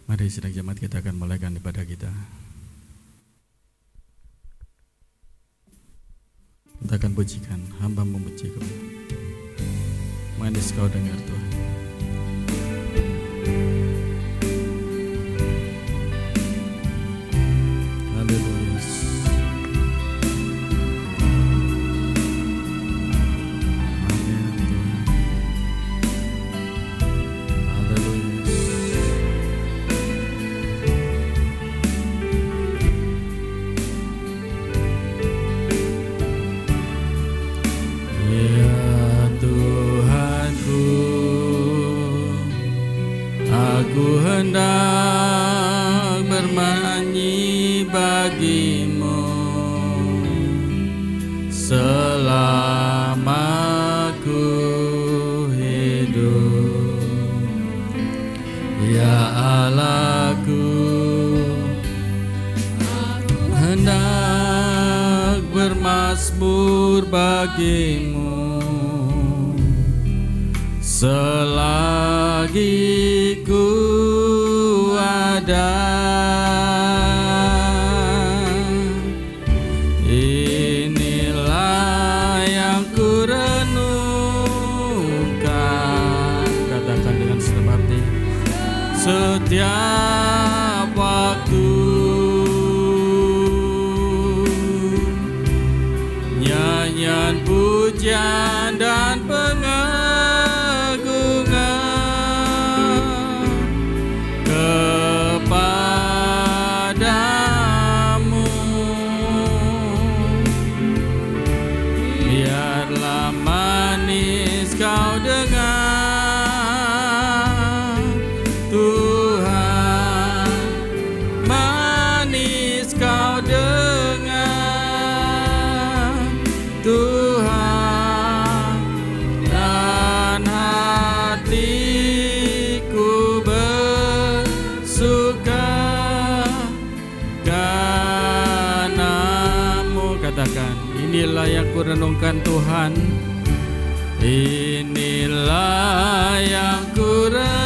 Mari sidang jemaat kita akan mulaikan ibadah kita. Kita akan pujikan, hamba memuji-Mu. Manis Kau dengar Tuhan. Haleluya. Aku hendak bernyanyi bagi-Mu selama ku hidup, ya Allahku. Aku hendak bermazmur bagi-Mu selagi ku ada. Inilah yang ku renungkan, katakan dengan segenap hati, setiap waktu. Nyanyian pujian dan kepadamu, biarlah manis Kau dengar Tuhan, manis Kau dengar Tuhan, dan hatiku bersuka karena-Mu. Katakan, inilah yang ku renungkan Tuhan, inilah yang ku renungkan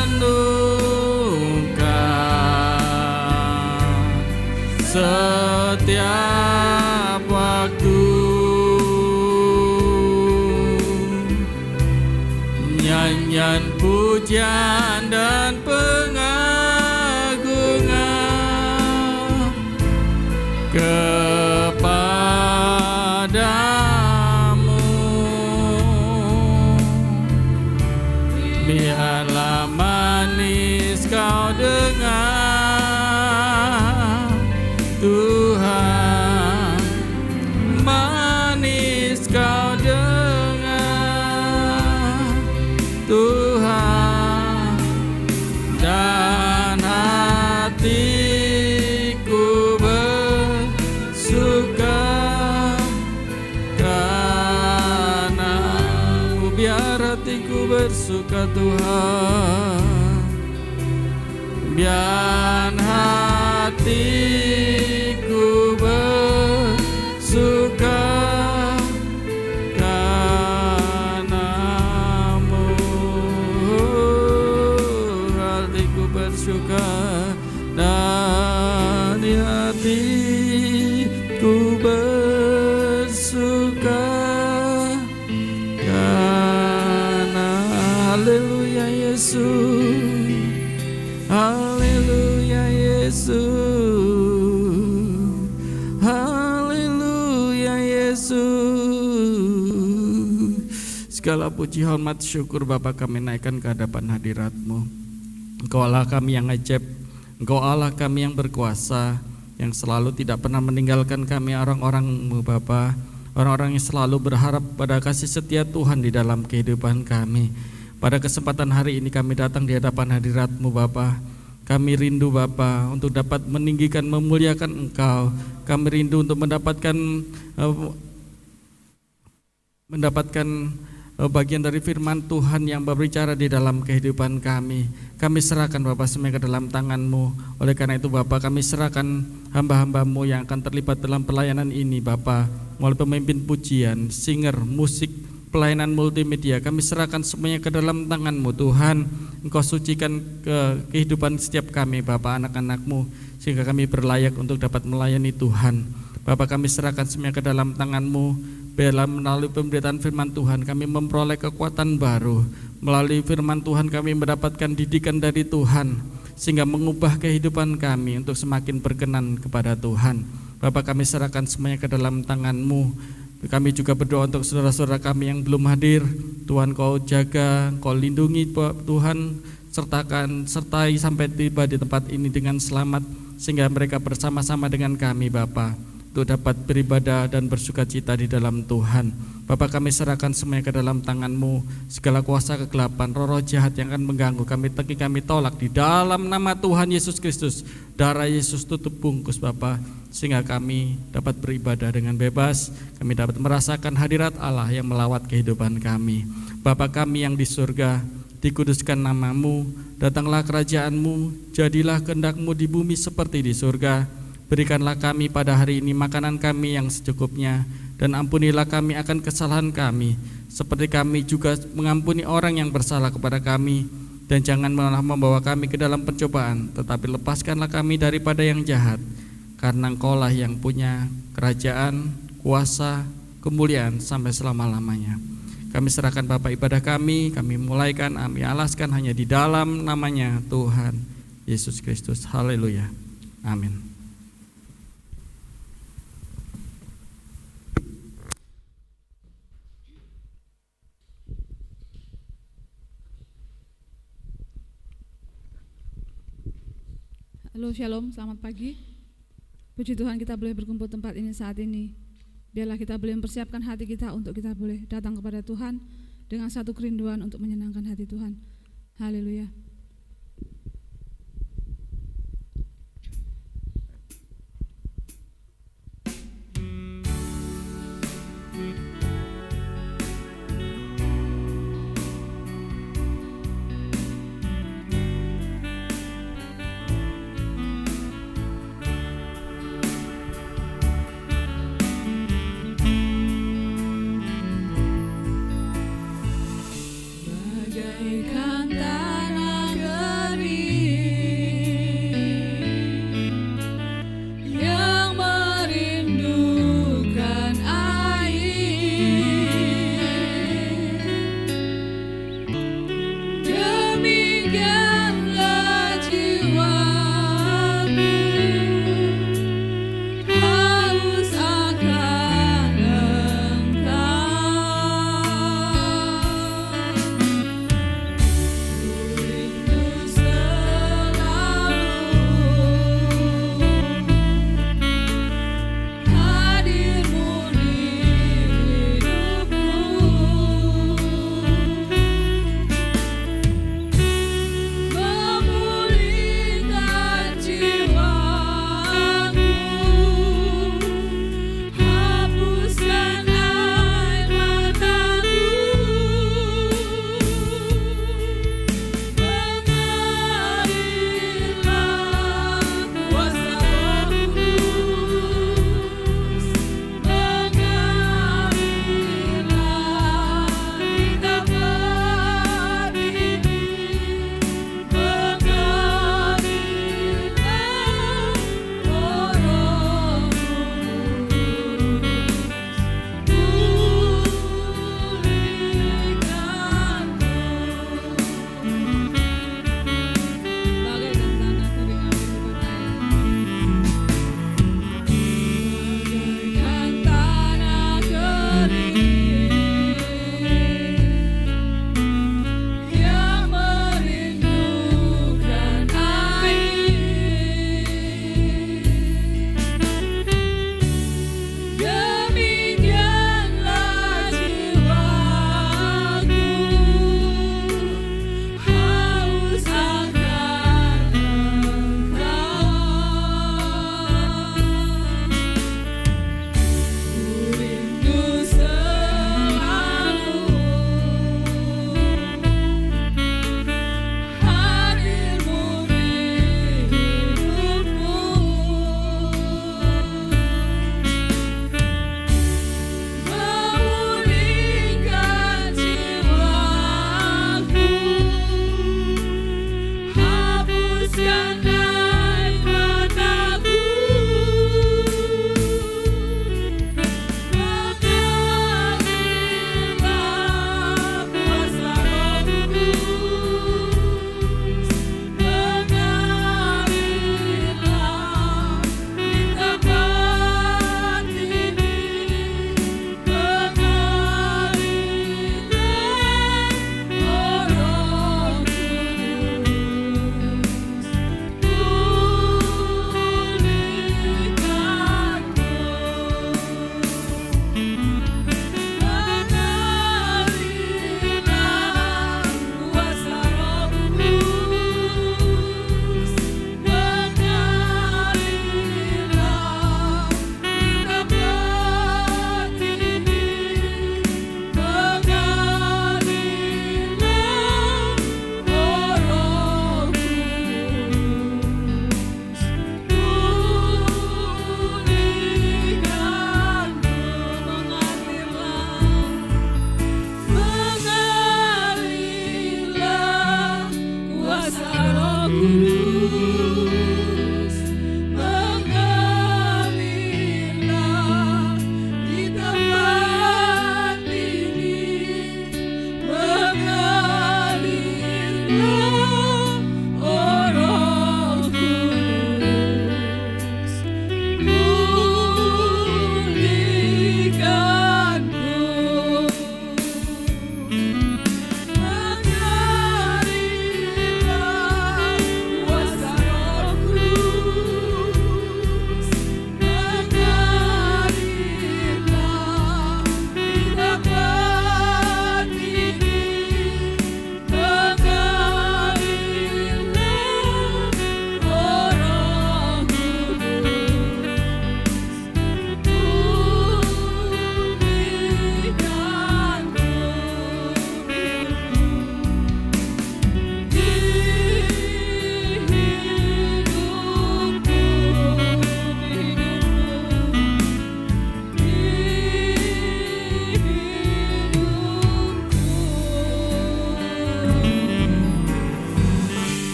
setiap waktu. Nyanyian pujian dan pengagungan kepadamu, biarlah manis Kau dengar Tuhan, manis Kau dengar Tuhan, dan hatiku bersuka karena-Mu. Biar hatiku bersuka Tuhan, biar hatiku bersuka karena-Mu. Hatiku bersuka dan hatiku bersuka karena. Haleluya Yesus, haleluya Yesus, haleluya Yesus. Segala puji, hormat, syukur Bapa kami naikkan ke hadapan hadirat-Mu. Engkau Allah kami yang ajaib, Engkau Allah kami yang berkuasa, yang selalu tidak pernah meninggalkan kami orang-orang-Mu Bapa, orang-orang yang selalu berharap pada kasih setia Tuhan di dalam kehidupan kami. Pada kesempatan hari ini kami datang di hadapan hadirat-Mu Bapa. Kami rindu Bapa untuk dapat meninggikan, memuliakan Engkau. Kami rindu untuk mendapatkan bagian dari firman Tuhan yang berbicara di dalam kehidupan kami. Kami serahkan Bapa semuanya ke dalam tangan-Mu. Oleh karena itu Bapa, kami serahkan hamba-hamba-Mu yang akan terlibat dalam pelayanan ini Bapa, melalui pemimpin pujian, singer, musik, pelayanan multimedia. Kami serahkan semuanya ke dalam tangan-Mu Tuhan. Engkau sucikan kehidupan setiap kami Bapa, anak-anak-Mu, sehingga kami berlayak untuk dapat melayani Tuhan. Bapa, kami serahkan semuanya ke dalam tangan-Mu. Biarlah melalui pemberitaan firman Tuhan kami memperoleh kekuatan baru. Melalui firman Tuhan kami mendapatkan didikan dari Tuhan, sehingga mengubah kehidupan kami untuk semakin berkenan kepada Tuhan. Bapa, kami serahkan semuanya ke dalam tangan-Mu. Kami juga berdoa untuk saudara-saudara kami yang belum hadir. Tuhan, Kau jaga, Kau lindungi Tuhan, sertai sampai tiba di tempat ini dengan selamat, sehingga mereka bersama-sama dengan kami Bapa, untuk dapat beribadah dan bersukacita di dalam Tuhan. Bapa, kami serahkan semuanya ke dalam tangan-Mu. Segala kuasa kegelapan, roh-roh jahat yang akan mengganggu kami tolak di dalam nama Tuhan Yesus Kristus. Darah Yesus tutup bungkus Bapa, sehingga kami dapat beribadah dengan bebas. Kami dapat merasakan hadirat Allah yang melawat kehidupan kami. Bapa kami yang di surga, dikuduskan nama-Mu, datanglah kerajaan-Mu, jadilah kehendak-Mu di bumi seperti di surga. Berikanlah kami pada hari ini makanan kami yang secukupnya, dan ampunilah kami akan kesalahan kami, seperti kami juga mengampuni orang yang bersalah kepada kami. Dan jangan malah membawa kami ke dalam pencobaan, tetapi lepaskanlah kami daripada yang jahat. Karena Engkaulah yang punya kerajaan, kuasa, kemuliaan sampai selama-lamanya. Kami serahkan Bapa ibadah kami mulaikan, kami alaskan hanya di dalam namanya Tuhan Yesus Kristus. Haleluya. Amin. Halo, shalom, selamat pagi. Puji Tuhan kita boleh berkumpul tempat ini saat ini. Biarlah kita boleh mempersiapkan hati kita untuk kita boleh datang kepada Tuhan dengan satu kerinduan untuk menyenangkan hati Tuhan. Haleluya. Bagaikan tanah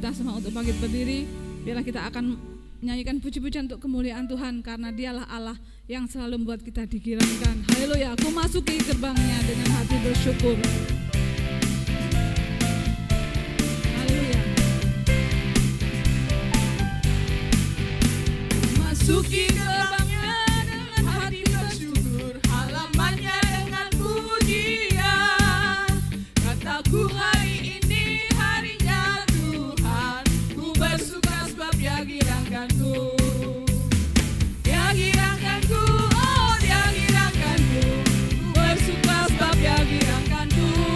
kita semua untuk bangkit berdiri. Biarlah kita akan menyanyikan puji-pujian untuk kemuliaan Tuhan, karena Dialah Allah yang selalu membuat kita digirangkan. Haleluya. Aku masuki gerbangnya dengan hati bersyukur. Haleluya. Masuki gerbangnya dengan hati bersyukur, halamannya dengan pujian. Kataku hari ini harinya Tuhan, ku bersuka sebab Dia girangkanku. Dia girangkanku, oh Dia girangkanku, ku bersuka sebab Dia girangkanku.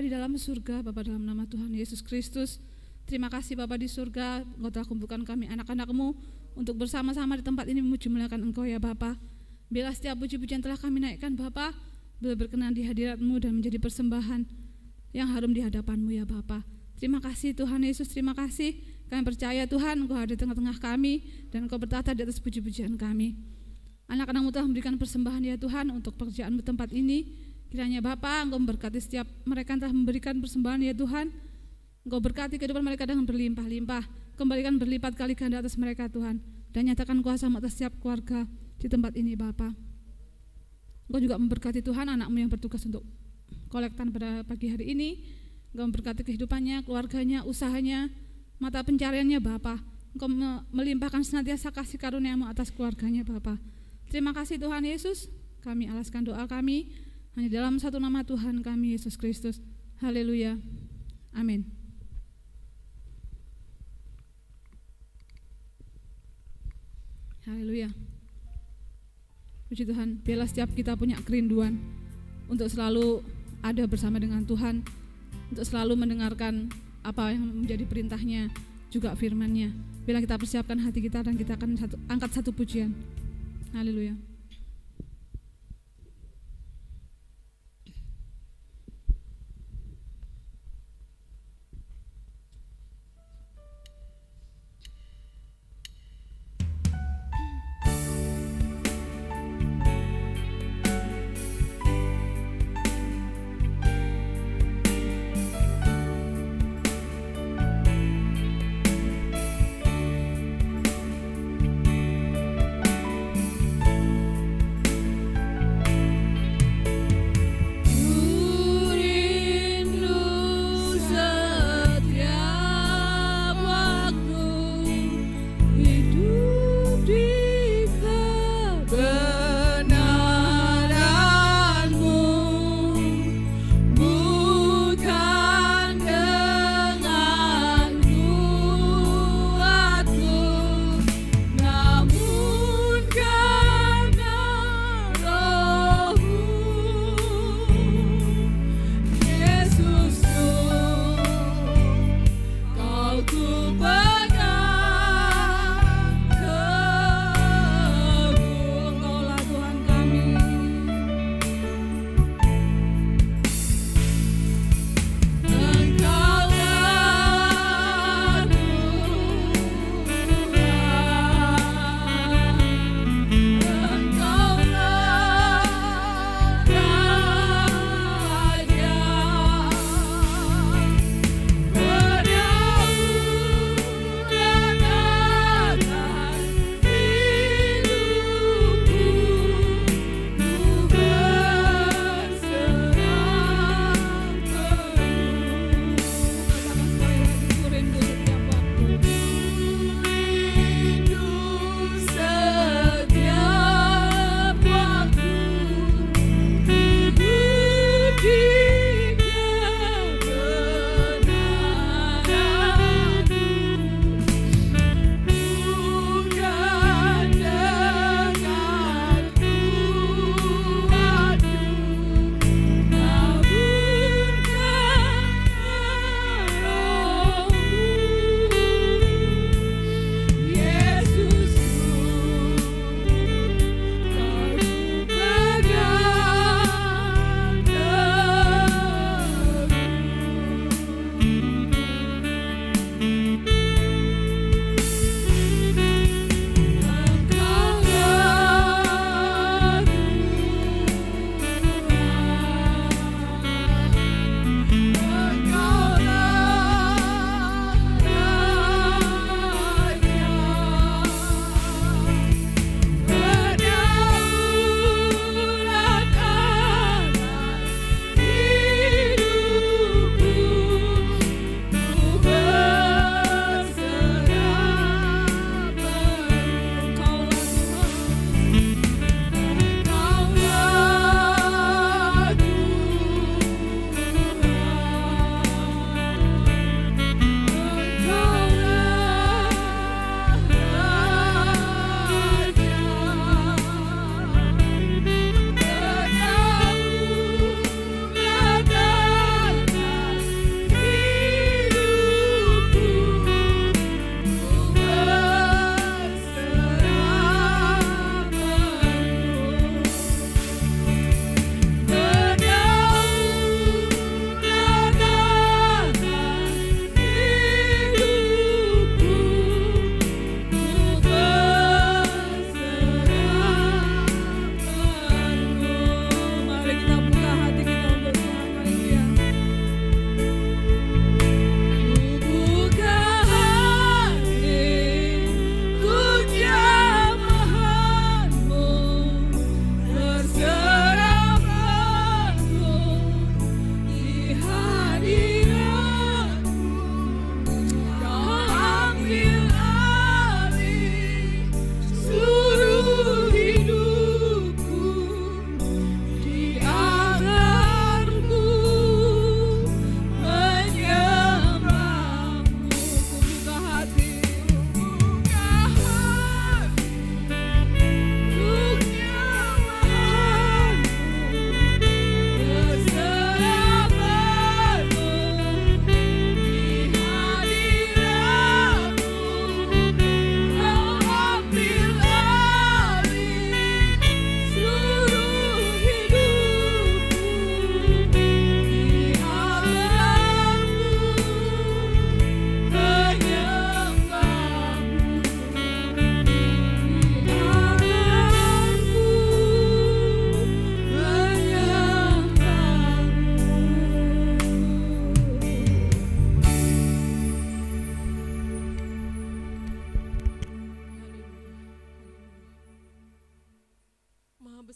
Bapa di dalam surga, Bapa dalam nama Tuhan Yesus Kristus. Terima kasih Bapa di surga, Engkau telah kumpulkan kami anak-anak-Mu untuk bersama-sama di tempat ini memuji muliakan Engkau ya Bapa. Bila setiap puji-pujian telah kami naikkan Bapa, bila berkenan di hadirat-Mu dan menjadi persembahan yang harum di hadapan-Mu ya Bapa. Terima kasih Tuhan Yesus, terima kasih. Kami percaya Tuhan Engkau ada di tengah-tengah kami dan Engkau bertata di atas puji-pujian kami. Anak-anak-Mu telah memberikan persembahan ya Tuhan untuk pekerjaan-Mu tempat ini. Kiranya Bapa Engkau memberkati setiap mereka yang telah memberikan persembahan ya Tuhan. Engkau berkati kehidupan mereka dengan berlimpah-limpah. Kembalikan berlipat kali ganda atas mereka Tuhan. Dan nyatakan kuasa-Mu atas setiap keluarga di tempat ini Bapa. Engkau juga memberkati Tuhan anak-Mu yang bertugas untuk kolektan pada pagi hari ini. Engkau memberkati kehidupannya, keluarganya, usahanya, mata pencariannya Bapa. Engkau melimpahkan senantiasa kasih karunia-Mu atas keluarganya Bapa. Terima kasih Tuhan Yesus. Kami alaskan doa kami hanya dalam satu nama Tuhan kami Yesus Kristus. Haleluya. Amin. Haleluya. Puji Tuhan, biarlah setiap kita punya kerinduan untuk selalu ada bersama dengan Tuhan, untuk selalu mendengarkan apa yang menjadi perintahnya, juga firman-Nya. Biarlah kita persiapkan hati kita dan kita akan angkat satu pujian. Haleluya.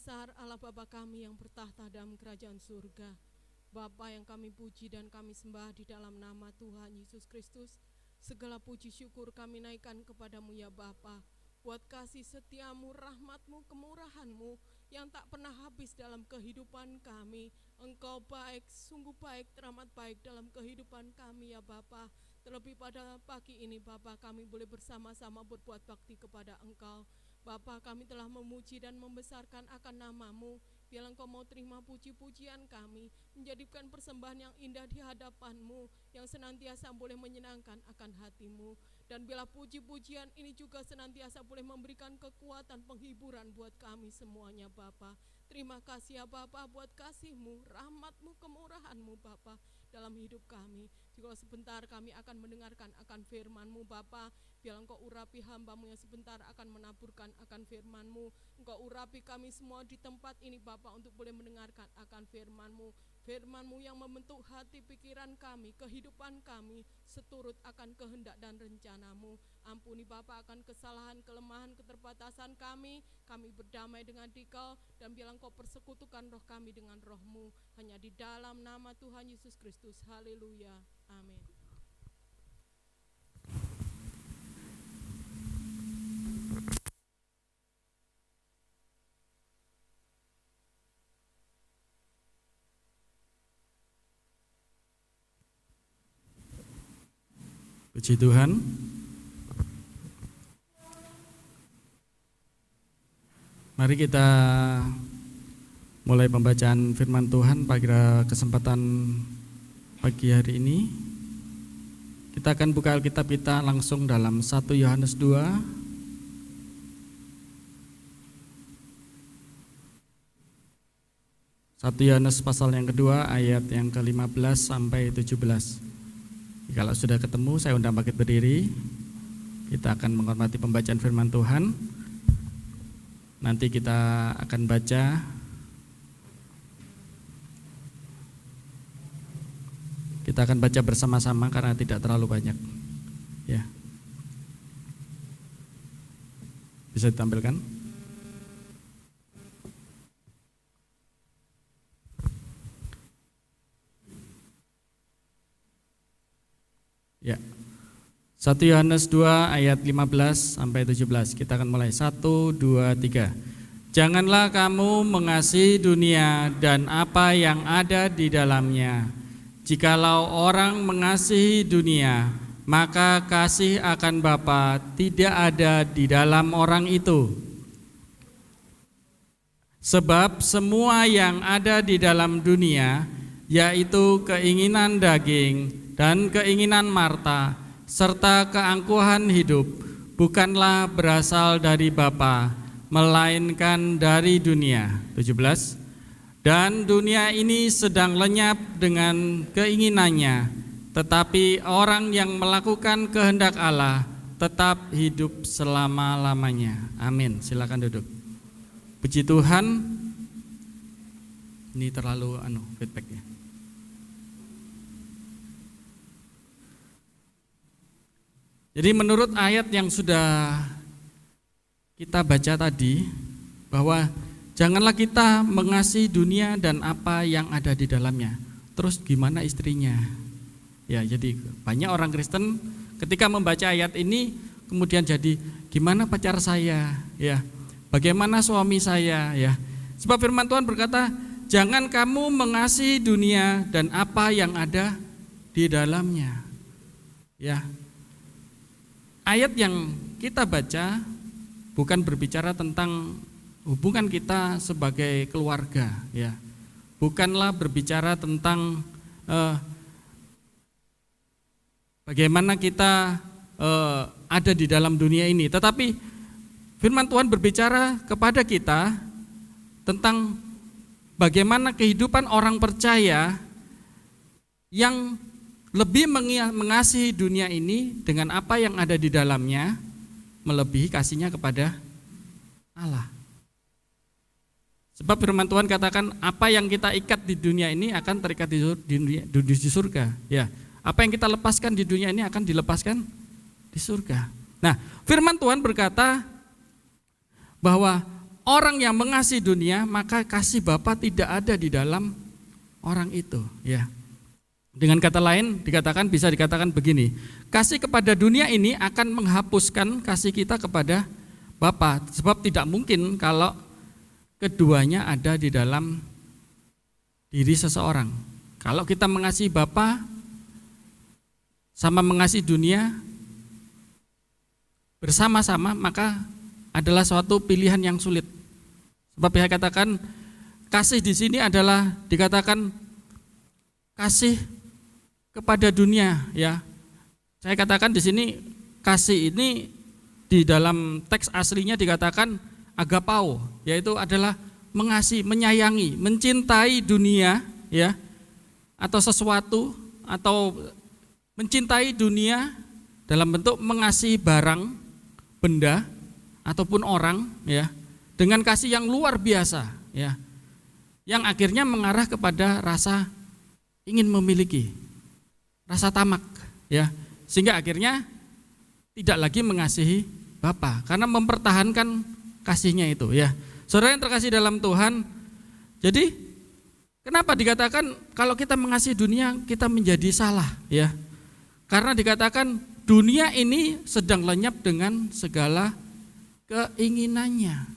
besar Allah Bapa kami yang bertahta dalam kerajaan surga. Bapa yang kami puji dan kami sembah di dalam nama Tuhan Yesus Kristus. Segala puji syukur kami naikkan kepadamu ya Bapa, buat kasih setiamu, rahmatmu, kemurahanmu yang tak pernah habis dalam kehidupan kami. Engkau baik, sungguh baik, teramat baik dalam kehidupan kami ya Bapa. Terlebih pada pagi ini Bapa, kami boleh bersama-sama berbuat bakti kepada Engkau. Bapa, kami telah memuji dan membesarkan akan nama-Mu. Biarlah Engkau mau terima puji-pujian kami, menjadikan persembahan yang indah di hadapan-Mu, yang senantiasa boleh menyenangkan akan hati-Mu. Dan biarlah puji-pujian ini juga senantiasa boleh memberikan kekuatan penghiburan buat kami semuanya Bapa. Terima kasih ya Bapa buat kasih-Mu, rahmat-Mu, kemurahan-Mu Bapa dalam hidup kami. Juga sebentar kami akan mendengarkan akan firman-Mu Bapa. Biarlah Engkau urapi hamba-Mu yang sebentar akan menaburkan akan firman-Mu. Engkau urapi kami semua di tempat ini Bapa untuk boleh mendengarkan akan firman-Mu. Firman-Mu yang membentuk hati pikiran kami, kehidupan kami seturut akan kehendak dan rencana-Mu. Ampuni Bapa akan kesalahan, kelemahan, keterbatasan kami berdamai dengan Dikau, dan biarlah Engkau persekutukan roh kami dengan roh-Mu. Hanya di dalam nama Tuhan Yesus Kristus. Haleluya. Amin. Puji Tuhan. Mari kita mulai pembacaan firman Tuhan pada kesempatan pagi hari ini. Kita akan buka Alkitab kita langsung dalam 1 Yohanes 2 1 Yohanes pasal yang kedua ayat yang ke-15 sampai 17. Kalau sudah ketemu, saya undang bangkit berdiri. Kita akan menghormati pembacaan firman Tuhan. Nanti kita akan baca bersama-sama karena tidak terlalu banyak. Ya. Bisa ditampilkan? Ya. 1 Yohanes 2 ayat 15 sampai 17. Kita akan mulai 1, 2, 3. Janganlah kamu mengasihi dunia dan apa yang ada di dalamnya. Jikalau orang mengasihi dunia, maka kasih akan Bapa tidak ada di dalam orang itu. Sebab semua yang ada di dalam dunia, yaitu keinginan daging dan keinginan marta, serta keangkuhan hidup, bukanlah berasal dari Bapa, melainkan dari dunia. 17. Dan dunia ini sedang lenyap dengan keinginannya, tetapi orang yang melakukan kehendak Allah tetap hidup selama-lamanya. Amin. Silakan duduk. Puji Tuhan. Ini terlalu feedbacknya. Jadi menurut ayat yang sudah kita baca tadi, bahwa janganlah kita mengasihi dunia dan apa yang ada di dalamnya. Terus gimana istrinya? Ya, jadi banyak orang Kristen ketika membaca ayat ini kemudian jadi gimana pacar saya? Ya, bagaimana suami saya? Ya, sebab firman Tuhan berkata, jangan kamu mengasihi dunia dan apa yang ada di dalamnya. Ya. Ayat yang kita baca bukan berbicara tentang hubungan kita sebagai keluarga, ya. Bukanlah berbicara tentang bagaimana kita ada di dalam dunia ini, tetapi firman Tuhan berbicara kepada kita tentang bagaimana kehidupan orang percaya yang lebih mengasihi dunia ini dengan apa yang ada di dalamnya, melebihi kasihnya kepada Allah. Sebab firman Tuhan katakan apa yang kita ikat di dunia ini akan terikat di surga. Ya, apa yang kita lepaskan di dunia ini akan dilepaskan di surga. Nah, firman Tuhan berkata bahwa orang yang mengasihi dunia, maka kasih Bapa tidak ada di dalam orang itu, ya. Dengan kata lain bisa dikatakan begini, kasih kepada dunia ini akan menghapuskan kasih kita kepada Bapa, sebab tidak mungkin kalau keduanya ada di dalam diri seseorang. Kalau kita mengasihi Bapa sama mengasihi dunia bersama-sama, maka adalah suatu pilihan yang sulit. Sebab saya katakan kasih di sini adalah dikatakan kasih kepada dunia, ya. Saya katakan di sini kasih ini di dalam teks aslinya dikatakan agapao, yaitu adalah mengasihi, menyayangi, mencintai dunia, ya, atau sesuatu, atau mencintai dunia dalam bentuk mengasihi barang, benda, ataupun orang, ya, dengan kasih yang luar biasa, ya, yang akhirnya mengarah kepada rasa ingin memiliki, rasa tamak, ya, sehingga akhirnya tidak lagi mengasihi Bapa karena mempertahankan kasihnya itu, ya. Saudara yang terkasih dalam Tuhan, jadi kenapa dikatakan kalau kita mengasihi dunia kita menjadi salah, ya? Karena dikatakan dunia ini sedang lenyap dengan segala keinginannya.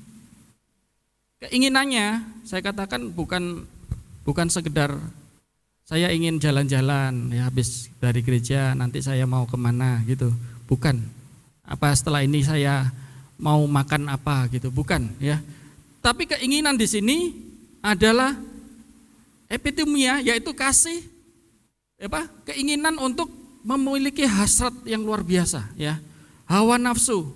Keinginannya saya katakan bukan sekedar saya ingin jalan-jalan, ya, habis dari gereja nanti saya mau kemana gitu, bukan. Apa setelah ini saya mau makan apa gitu, bukan, ya. Tapi keinginan di sini adalah epitemia, yaitu kasih, keinginan untuk memiliki hasrat yang luar biasa, ya. Hawa nafsu,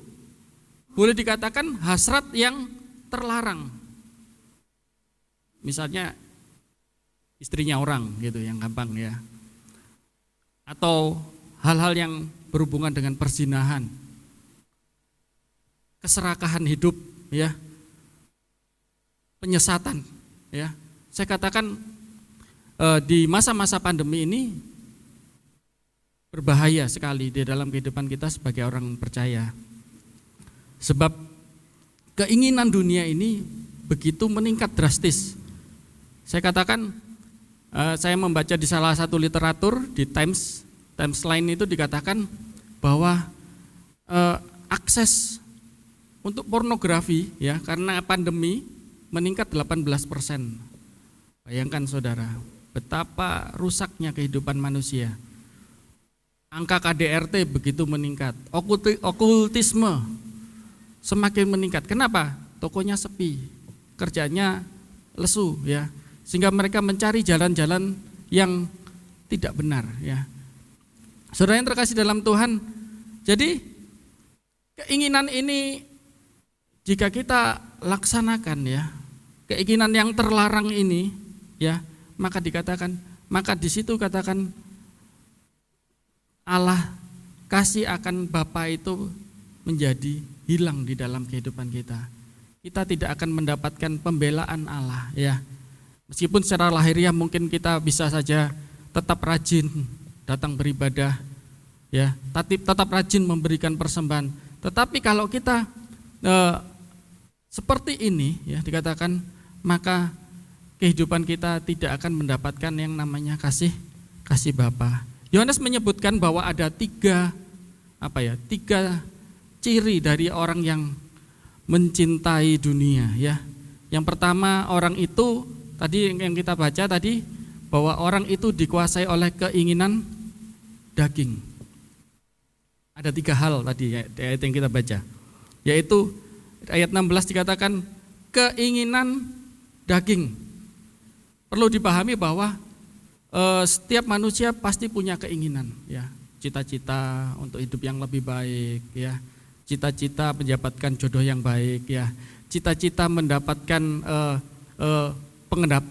boleh dikatakan hasrat yang terlarang. Misalnya istrinya orang gitu, yang gampang, ya. Atau hal-hal yang berhubungan dengan perzinahan, keserakahan hidup, ya, penyesatan, ya. Saya katakan di masa-masa pandemi ini berbahaya sekali di dalam kehidupan kita sebagai orang percaya. Sebab keinginan dunia ini begitu meningkat drastis. Saya katakan, saya membaca di salah satu literatur di Timesline itu dikatakan bahwa akses untuk pornografi, ya, karena pandemi meningkat 18%. Bayangkan saudara, betapa rusaknya kehidupan manusia. Angka KDRT begitu meningkat, okultisme semakin meningkat. Kenapa? Tokonya sepi, kerjanya lesu, ya, sehingga mereka mencari jalan-jalan yang tidak benar, ya. Saudara yang terkasih dalam Tuhan, jadi keinginan ini jika kita laksanakan, ya, keinginan yang terlarang ini, ya, maka di situ katakan Allah kasih akan Bapa itu menjadi hilang di dalam kehidupan kita. Kita tidak akan mendapatkan pembelaan Allah, ya. Meskipun secara lahiriah mungkin kita bisa saja tetap rajin datang beribadah, ya, tetap rajin memberikan persembahan. Tetapi kalau kita seperti ini, ya, dikatakan maka kehidupan kita tidak akan mendapatkan yang namanya kasih Bapa. Yohanes menyebutkan bahwa ada tiga ciri dari orang yang mencintai dunia, ya. Yang pertama, orang itu tadi yang kita baca tadi, bahwa orang itu dikuasai oleh keinginan daging. Ada 3 hal tadi, ya, ayat yang kita baca, yaitu ayat 16 dikatakan keinginan daging. Perlu dipahami bahwa setiap manusia pasti punya keinginan, ya, cita-cita untuk hidup yang lebih baik, ya, cita-cita mendapatkan jodoh yang baik, ya, cita-cita mendapatkan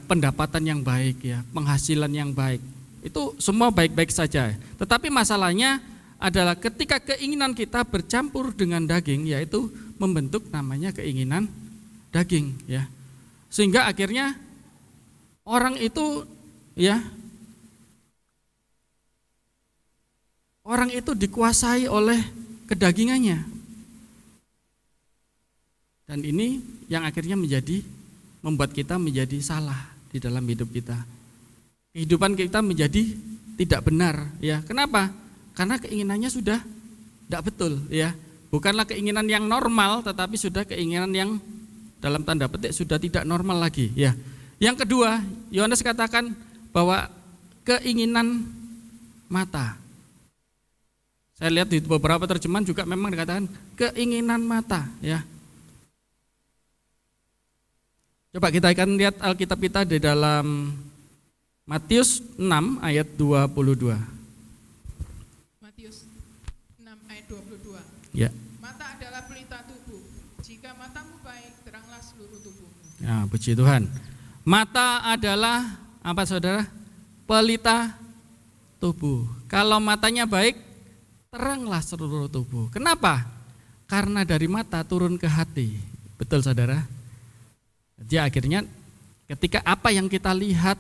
pendapatan yang baik, ya, penghasilan yang baik. Itu semua baik-baik saja. Tetapi masalahnya adalah ketika keinginan kita bercampur dengan daging, yaitu membentuk namanya keinginan daging, ya. Sehingga akhirnya orang itu, ya, orang itu dikuasai oleh kedagingannya. Dan ini yang akhirnya membuat kita menjadi salah di dalam hidup kita. Kehidupan kita menjadi tidak benar, ya. Kenapa? Karena keinginannya sudah tidak betul, ya. Bukanlah keinginan yang normal, tetapi sudah keinginan yang dalam tanda petik sudah tidak normal lagi, ya. Yang kedua, Yohanes katakan bahwa keinginan mata. Saya lihat di beberapa terjemahan juga memang dikatakan keinginan mata, ya. Coba kita akan lihat Alkitab kita di dalam Matius 6 ayat 22. Matius 6 ayat 22. Ya. Mata adalah pelita tubuh. Jika matamu baik, teranglah seluruh tubuhmu. Ya, puji Tuhan. Mata adalah apa saudara? Pelita tubuh. Kalau matanya baik, teranglah seluruh tubuh. Kenapa? Karena dari mata turun ke hati. Betul saudara? Jadi akhirnya ketika apa yang kita lihat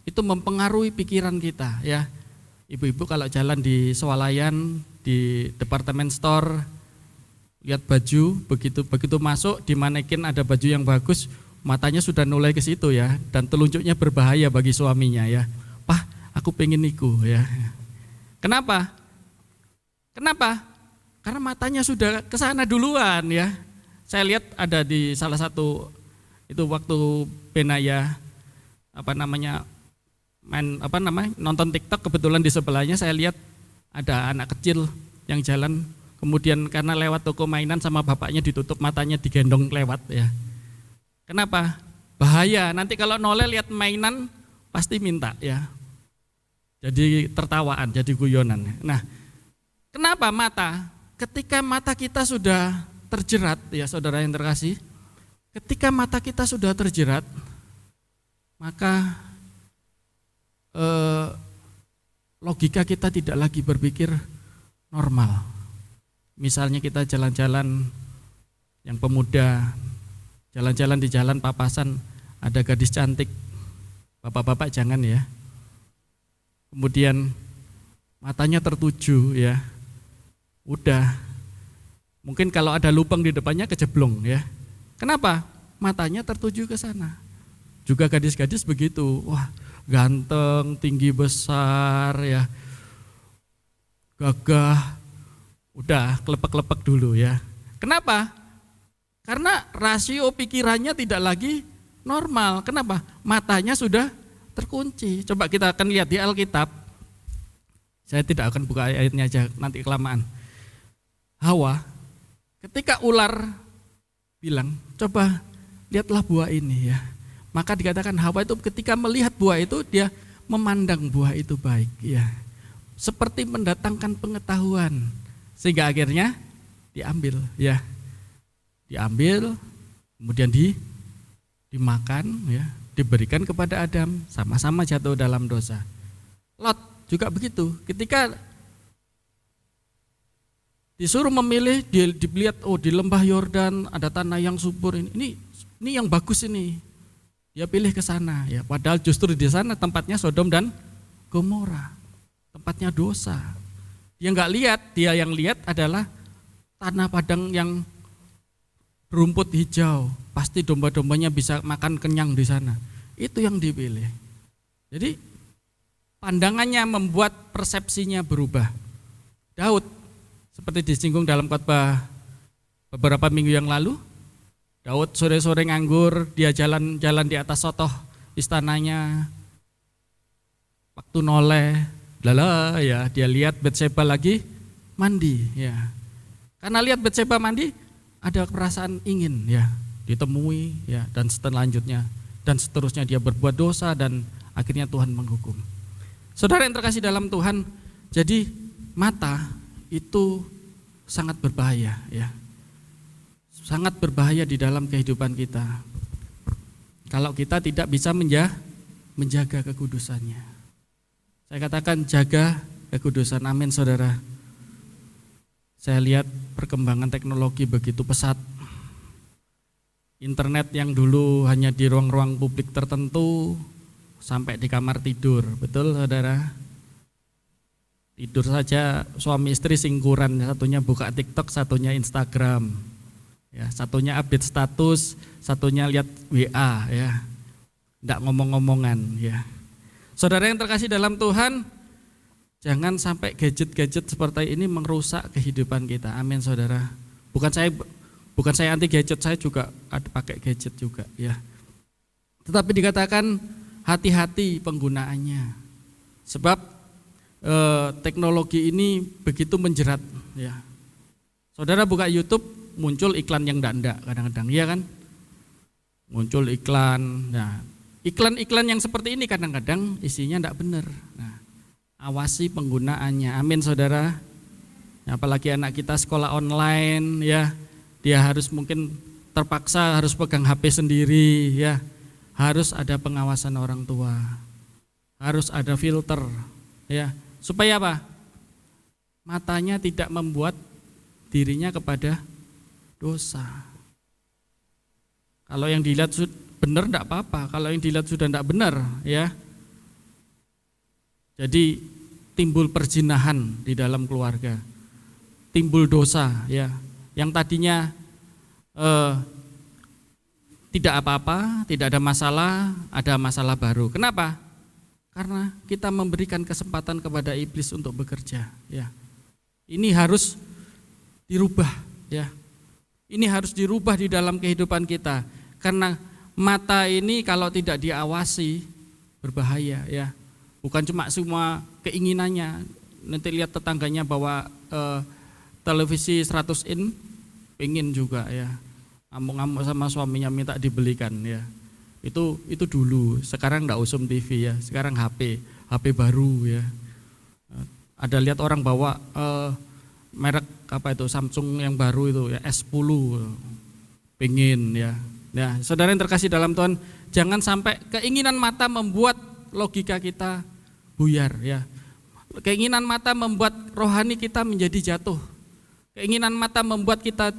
itu mempengaruhi pikiran kita, ya. Ibu-ibu kalau jalan di swalayan, di departemen store, lihat baju, begitu masuk di manekin ada baju yang bagus, matanya sudah noleh ke situ, ya, dan telunjuknya berbahaya bagi suaminya, ya. Pah, aku pengen niku, ya. Kenapa? Karena matanya sudah ke sana duluan, ya. Saya lihat ada di salah satu itu waktu Benaya nonton TikTok, kebetulan di sebelahnya saya lihat ada anak kecil yang jalan, kemudian karena lewat toko mainan sama bapaknya ditutup matanya, digendong lewat, ya. Kenapa? Bahaya, nanti kalau noleh lihat mainan pasti minta, ya. Jadi tertawaan, jadi guyonan. Nah, kenapa mata? Ketika mata kita sudah terjerat, ya saudara yang terkasih, ketika mata kita sudah terjerat, maka logika kita tidak lagi berpikir normal. Misalnya kita jalan-jalan, yang pemuda jalan-jalan di jalan papasan, ada gadis cantik, bapak-bapak jangan, ya. Kemudian matanya tertuju, ya. Udah, mungkin kalau ada lubang di depannya kejeblong, ya. Kenapa? Matanya tertuju ke sana. Juga gadis-gadis begitu, wah ganteng, tinggi besar, ya, gagah, udah kelepek-kelepek dulu, ya. Kenapa? Karena rasio pikirannya tidak lagi normal. Kenapa? Matanya sudah terkunci. Coba kita akan lihat di Alkitab. Saya tidak akan buka ayatnya aja, nanti kelamaan. Hawa, ketika ular bilang, coba lihatlah buah ini, ya. Maka dikatakan Hawa itu ketika melihat buah itu, dia memandang buah itu baik, ya. Seperti mendatangkan pengetahuan. Sehingga akhirnya diambil, ya. Diambil, kemudian dimakan, ya. Diberikan kepada Adam, sama-sama jatuh dalam dosa. Lot juga begitu, ketika disuruh memilih, dilihat, oh di lembah Yordan ada tanah yang subur, ini yang bagus ini. Dia pilih ke sana, ya. Padahal justru di sana tempatnya Sodom dan Gomora, tempatnya dosa. Dia nggak lihat, dia yang lihat adalah tanah padang yang berumput hijau, pasti domba-dombanya bisa makan kenyang di sana. Itu yang dipilih. Jadi pandangannya membuat persepsinya berubah. Daud, seperti disinggung dalam khotbah beberapa minggu yang lalu, Daud sore-sore nganggur, dia jalan-jalan di atas sotoh istananya, waktu noleh, ya, dia lihat Batseba lagi mandi, ya. Karena lihat Batseba mandi, ada perasaan ingin, ya, ditemui, ya, dan selanjutnya dan seterusnya dia berbuat dosa dan akhirnya Tuhan menghukum. Saudara yang terkasih dalam Tuhan, jadi mata itu sangat berbahaya, ya. Sangat berbahaya di dalam kehidupan kita. Kalau kita tidak bisa menjaga kekudusannya. Saya katakan jaga kekudusan, amin saudara. Saya lihat perkembangan teknologi begitu pesat. Internet yang dulu hanya di ruang-ruang publik tertentu, sampai di kamar tidur, betul saudara? Tidur saja suami istri singkuran, satunya buka TikTok, satunya Instagram. Ya, satunya update status, satunya lihat WA ya. Enggak ngomong-ngomongan ya. Saudara yang terkasih dalam Tuhan, jangan sampai gadget-gadget seperti ini merusak kehidupan kita. Amin saudara. Bukan saya anti gadget, saya juga ada pakai gadget juga ya. Tetapi dikatakan hati-hati penggunaannya. Sebab teknologi ini begitu menjerat ya. Saudara buka YouTube, muncul iklan yang ndak kadang-kadang, iya kan? Muncul iklan. Nah, iklan-iklan yang seperti ini kadang-kadang isinya ndak benar. Nah, awasi penggunaannya. Amin saudara. Apalagi anak kita sekolah online ya, dia harus mungkin terpaksa harus pegang HP sendiri ya. Harus ada pengawasan orang tua. Harus ada filter ya. Supaya apa? Matanya tidak membuat dirinya kepada dosa. Kalau yang dilihat benar enggak apa-apa, kalau yang dilihat sudah enggak benar ya. Jadi timbul perzinahan di dalam keluarga. Timbul dosa ya. Yang tadinya tidak apa-apa, tidak ada masalah baru. Kenapa? Karena kita memberikan kesempatan kepada iblis untuk bekerja ya. Ini harus dirubah ya. Ini harus dirubah di dalam kehidupan kita. Karena mata ini kalau tidak diawasi berbahaya ya. Bukan cuma semua keinginannya. Nanti lihat tetangganya bawa televisi 100 in, pengen juga ya. Ngamuk-ngamuk sama suaminya minta dibelikan ya. Itu dulu. Sekarang enggak usum TV ya. Sekarang HP baru ya. Ada lihat orang bawa merek apa itu Samsung yang baru itu ya S10 pengen ya. Nah, saudara yang terkasih dalam Tuhan, jangan sampai keinginan mata membuat logika kita buyar ya. Keinginan mata membuat rohani kita menjadi jatuh. Keinginan mata membuat kita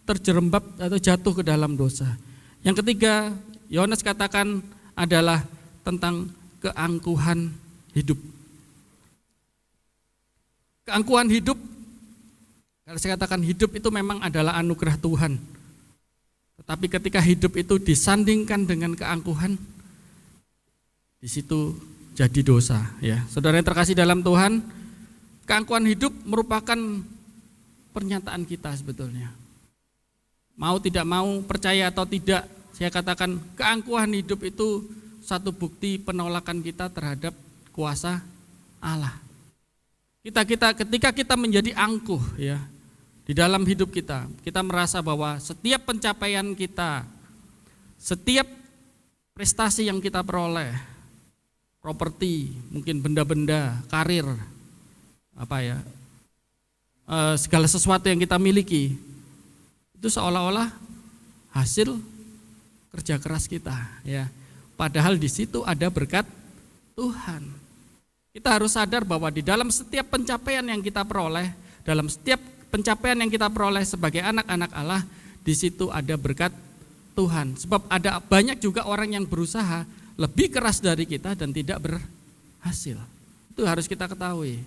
terjerembab atau jatuh ke dalam dosa. Yang ketiga, Yohanes katakan adalah tentang keangkuhan hidup. Keangkuhan hidup, kalau saya katakan hidup itu memang adalah anugerah Tuhan. Tetapi ketika hidup itu disandingkan dengan keangkuhan, di situ jadi dosa ya. Saudara yang terkasih dalam Tuhan, keangkuhan hidup merupakan pernyataan kita sebetulnya. Mau tidak mau, percaya atau tidak, saya katakan keangkuhan hidup itu satu bukti penolakan kita terhadap kuasa Allah. Ketika kita menjadi angkuh ya di dalam hidup kita merasa bahwa setiap pencapaian kita, setiap prestasi yang kita peroleh, properti, mungkin benda-benda, karir, segala sesuatu yang kita miliki, itu seolah-olah hasil kerja keras kita ya. Padahal di situ ada berkat Tuhan. Kita harus sadar bahwa di dalam setiap pencapaian yang kita peroleh, dalam setiap pencapaian yang kita peroleh sebagai anak-anak Allah, di situ ada berkat Tuhan. Sebab ada banyak juga orang yang berusaha lebih keras dari kita dan tidak berhasil. Itu harus kita ketahui.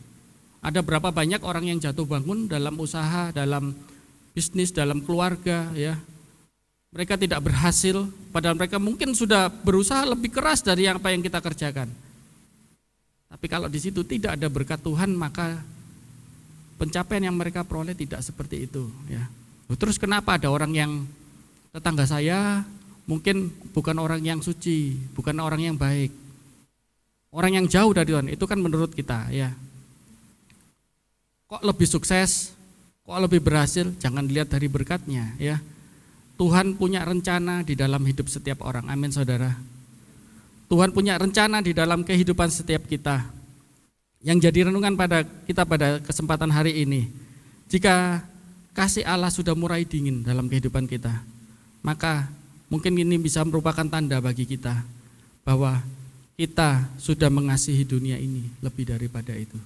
Ada berapa banyak orang yang jatuh bangun dalam usaha, dalam bisnis, dalam keluarga ya. Mereka tidak berhasil, padahal mereka mungkin sudah berusaha lebih keras dari apa yang kita kerjakan. Tapi kalau di situ tidak ada berkat Tuhan, maka pencapaian yang mereka peroleh tidak seperti itu ya. Terus kenapa ada orang yang tetangga saya mungkin bukan orang yang suci, bukan orang yang baik, orang yang jauh dari Tuhan, itu kan menurut kita ya. Kok lebih sukses, kok lebih berhasil, jangan dilihat dari berkatnya ya. Tuhan punya rencana di dalam hidup setiap orang, amin saudara. Tuhan punya rencana di dalam kehidupan setiap kita. Yang jadi renungan pada kita pada kesempatan hari ini, jika kasih Allah sudah mulai dingin dalam kehidupan kita, maka mungkin ini bisa merupakan tanda bagi kita bahwa kita sudah mengasihi dunia ini lebih daripada itu.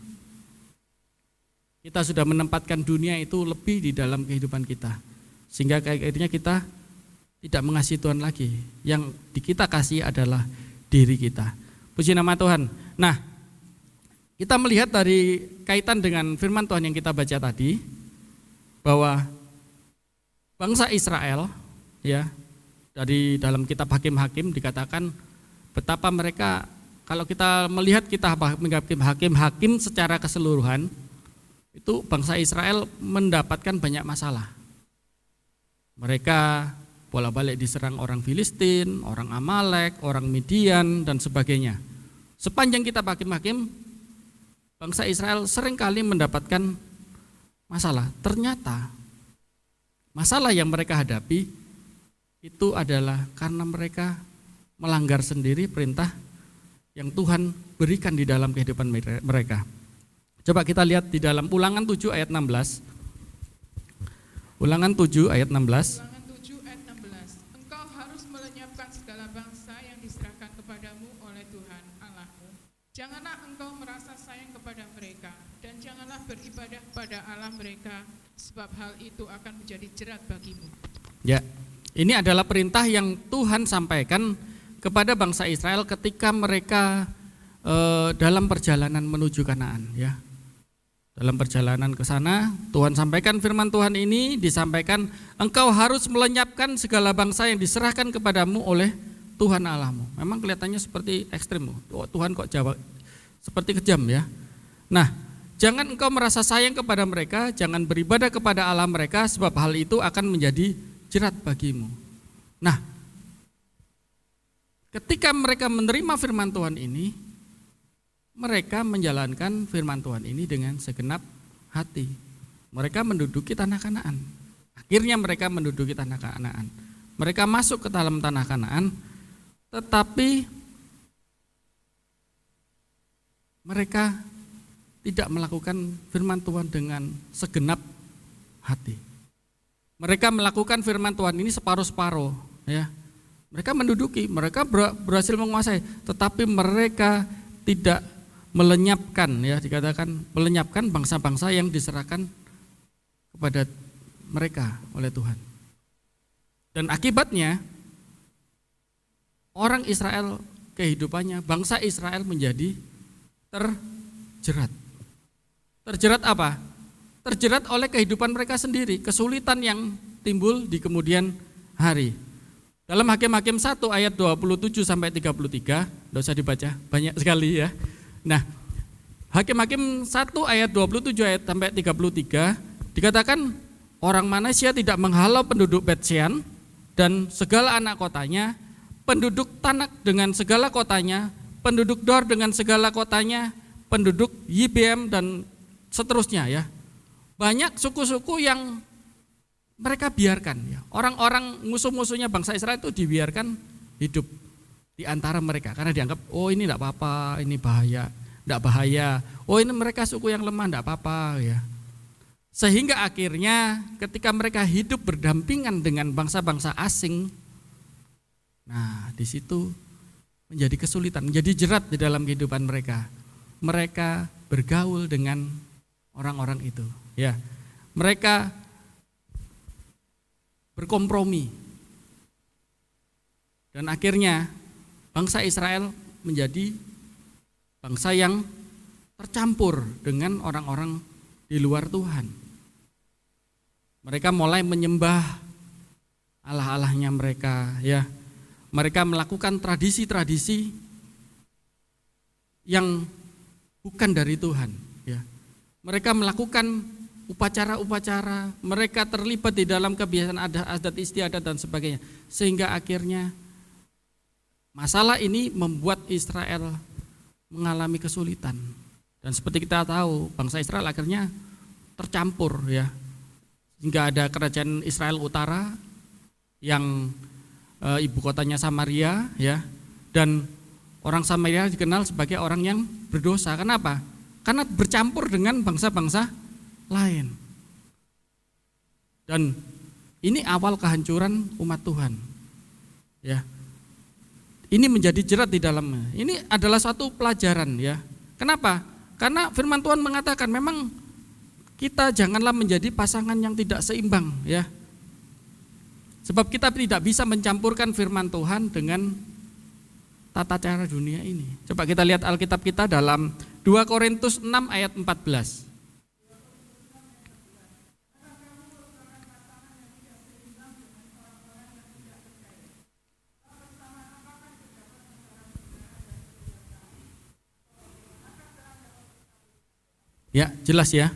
Kita sudah menempatkan dunia itu lebih di dalam kehidupan kita, sehingga akhirnya kita tidak mengasihi Tuhan lagi. Yang kita kasih adalah diri kita. Puji nama Tuhan. Nah, kita melihat dari kaitan dengan firman Tuhan yang kita baca tadi, bahwa bangsa Israel, ya, dari dalam kitab Hakim-Hakim dikatakan betapa mereka, kalau kita melihat kitab Hakim-Hakim secara keseluruhan, itu bangsa Israel mendapatkan banyak masalah. Mereka bolak-balik diserang orang Filistin, orang Amalek, orang Midian, dan sebagainya. Sepanjang kitab Hakim-Hakim, bangsa Israel seringkali mendapatkan masalah. Ternyata masalah yang mereka hadapi itu adalah karena mereka melanggar sendiri perintah yang Tuhan berikan di dalam kehidupan mereka. Coba kita lihat di dalam Ulangan 7 ayat 16. Ulangan 7 ayat 16. Ulangan 7 ayat 16. Engkau harus melenyapkan segala bangsa yang diserahkan kepadamu oleh Tuhan Allahmu. Janganlah engkau merasa sayang kepada mereka, dan janganlah beribadah pada Allah mereka, sebab hal itu akan menjadi jerat bagimu. Ya, ini adalah perintah yang Tuhan sampaikan kepada bangsa Israel ketika mereka dalam perjalanan menuju Kanaan, ya. Dalam perjalanan ke sana, Tuhan sampaikan firman Tuhan ini, disampaikan, engkau harus melenyapkan segala bangsa yang diserahkan kepadamu oleh Tuhan Allahmu. Memang kelihatannya seperti ekstrim, Tuhan kok jawab seperti kejam, ya. Nah, jangan engkau merasa sayang kepada mereka, jangan beribadah kepada Allah mereka, sebab hal itu akan menjadi jerat bagimu. Nah, ketika mereka menerima firman Tuhan ini, mereka menjalankan firman Tuhan ini dengan segenap hati. Mereka menduduki tanah Kanaan. Akhirnya mereka menduduki tanah Kanaan. Mereka masuk ke dalam tanah Kanaan, tetapi mereka tidak melakukan firman Tuhan dengan segenap hati. Mereka melakukan firman Tuhan ini separuh-separuh, ya. Mereka menduduki, mereka berhasil menguasai, tetapi mereka tidak melenyapkan, ya, dikatakan melenyapkan bangsa-bangsa yang diserahkan kepada mereka oleh Tuhan. Dan akibatnya orang Israel, kehidupannya, bangsa Israel menjadi terjerat. Terjerat apa? Terjerat oleh kehidupan mereka sendiri, kesulitan yang timbul di kemudian hari. Dalam Hakim-Hakim 1 ayat 27 sampai 33, tidak usah dibaca, banyak sekali, ya. Nah, Hakim-Hakim 1 ayat 27 ayat sampai 33 dikatakan orang Manasya tidak menghalau penduduk Bet-Shean dan segala anak kotanya, penduduk Tanak dengan segala kotanya, penduduk Dor dengan segala kotanya, penduduk Yibem dan seterusnya, ya. Banyak suku-suku yang mereka biarkan, ya. Orang-orang musuh-musuhnya bangsa Israel itu dibiarkan hidup di antara mereka karena dianggap, oh ini enggak apa-apa, ini bahaya, enggak bahaya. Oh ini mereka suku yang lemah, enggak apa-apa, ya. Sehingga akhirnya ketika mereka hidup berdampingan dengan bangsa-bangsa asing, nah di situ menjadi kesulitan, menjadi jerat di dalam kehidupan mereka. Mereka bergaul dengan orang-orang itu, ya. Mereka berkompromi. Dan akhirnya bangsa Israel menjadi bangsa yang tercampur dengan orang-orang di luar Tuhan. Mereka mulai menyembah Allah-allahnya mereka, ya. Mereka melakukan tradisi-tradisi yang bukan dari Tuhan, ya. Mereka melakukan upacara-upacara, mereka terlibat di dalam kebiasaan adat istiadat dan sebagainya. Sehingga akhirnya masalah ini membuat Israel mengalami kesulitan. Dan seperti kita tahu, bangsa Israel akhirnya tercampur, ya. Hingga ada kerajaan Israel Utara yang ibu kotanya Samaria, ya. Dan orang Samaria dikenal sebagai orang yang berdosa. Kenapa? Karena bercampur dengan bangsa-bangsa lain. Dan ini awal kehancuran umat Tuhan, ya. Ini menjadi jerat di dalamnya. Ini adalah suatu pelajaran, ya. Kenapa? Karena firman Tuhan mengatakan memang kita janganlah menjadi pasangan yang tidak seimbang, ya. Sebab kita tidak bisa mencampurkan firman Tuhan dengan tata cara dunia ini. Coba kita lihat Alkitab kita dalam 2 Korintus 6 ayat 14. Ya, jelas ya.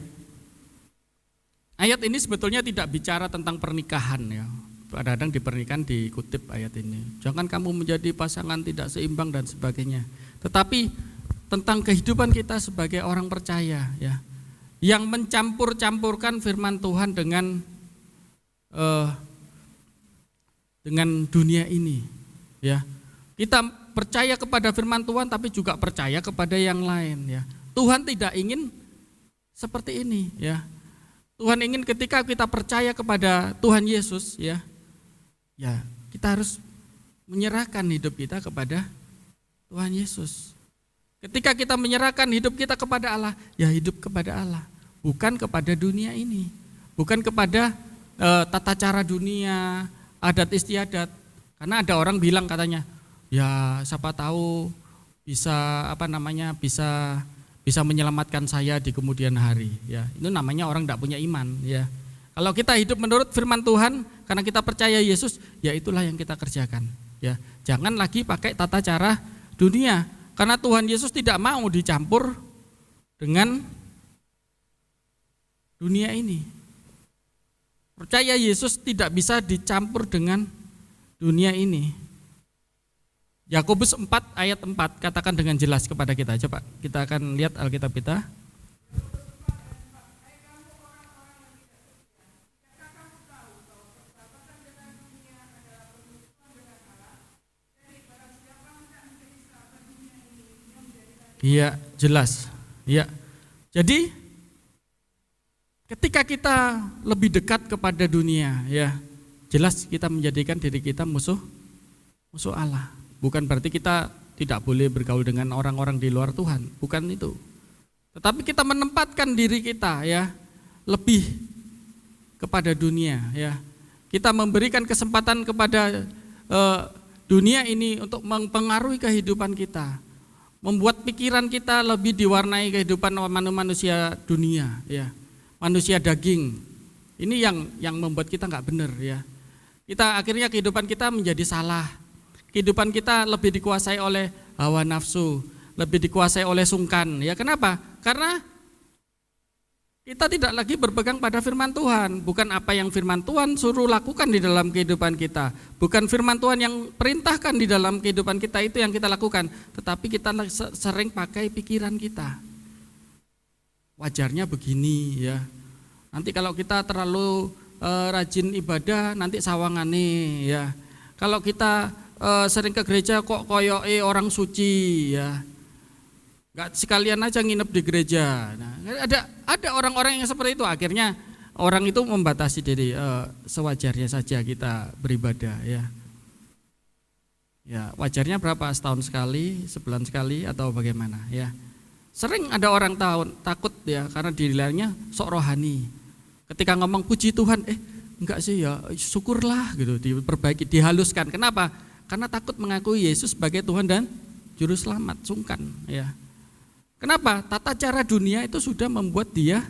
Ayat ini sebetulnya tidak bicara tentang pernikahan ya. Kadang-kadang di pernikahan dikutip ayat ini. Jangan kamu menjadi pasangan tidak seimbang dan sebagainya. Tetapi tentang kehidupan kita sebagai orang percaya ya. Yang mencampur-campurkan firman Tuhan dengan dunia ini ya. Kita percaya kepada firman Tuhan tapi juga percaya kepada yang lain ya. Tuhan tidak ingin seperti ini ya. Tuhan ingin ketika kita percaya kepada Tuhan Yesus ya, kita harus menyerahkan hidup kita kepada Tuhan Yesus. Ketika kita menyerahkan hidup kita kepada Allah, ya hidup kepada Allah, bukan kepada dunia ini, bukan kepada tata cara dunia, adat istiadat. Karena ada orang bilang katanya, ya siapa tahu bisa bisa menyelamatkan saya di kemudian hari. Ya, itu namanya orang tidak punya iman. Ya, kalau kita hidup menurut firman Tuhan, karena kita percaya Yesus, ya itulah yang kita kerjakan. Ya, jangan lagi pakai tata cara dunia, karena Tuhan Yesus tidak mau dicampur dengan dunia ini. Percaya Yesus tidak bisa dicampur dengan dunia ini. Yakobus 4 ayat 4 katakan dengan jelas kepada kita. Coba kita akan lihat Alkitab kita. Iya, jelas. Iya. Jadi ketika kita lebih dekat kepada dunia, ya, jelas kita menjadikan diri kita musuh Allah. Bukan berarti kita tidak boleh bergaul dengan orang-orang di luar Tuhan, bukan itu. Tetapi kita menempatkan diri kita ya lebih kepada dunia ya. Kita memberikan kesempatan kepada dunia ini untuk mempengaruhi kehidupan kita. Membuat pikiran kita lebih diwarnai kehidupan manusia dunia ya. Manusia daging. Ini yang membuat kita enggak benar ya. Kita akhirnya kehidupan kita menjadi salah. Kehidupan kita lebih dikuasai oleh hawa nafsu, lebih dikuasai oleh sungkan. Ya kenapa? Karena kita tidak lagi berpegang pada firman Tuhan. Bukan apa yang firman Tuhan suruh lakukan di dalam kehidupan kita. Bukan firman Tuhan yang perintahkan di dalam kehidupan kita itu yang kita lakukan. Tetapi kita sering pakai pikiran kita. Wajarnya begini ya. Nanti kalau kita terlalu rajin ibadah nanti sawangane ya. Kalau kita sering ke gereja kok koyoke orang suci ya, nggak sekalian aja nginep di gereja. Nah, ada orang-orang yang seperti itu, akhirnya orang itu membatasi diri, sewajarnya saja kita beribadah ya. Ya wajarnya berapa, setahun sekali, sebulan sekali atau bagaimana ya. Sering ada orang takut ya karena dirinya sok rohani. Ketika ngomong puji Tuhan, enggak sih ya, syukurlah gitu, diperbaiki, dihaluskan. Kenapa? Karena takut mengakui Yesus sebagai Tuhan dan Juru Selamat, sungkan ya. Kenapa? Tata cara dunia itu sudah membuat dia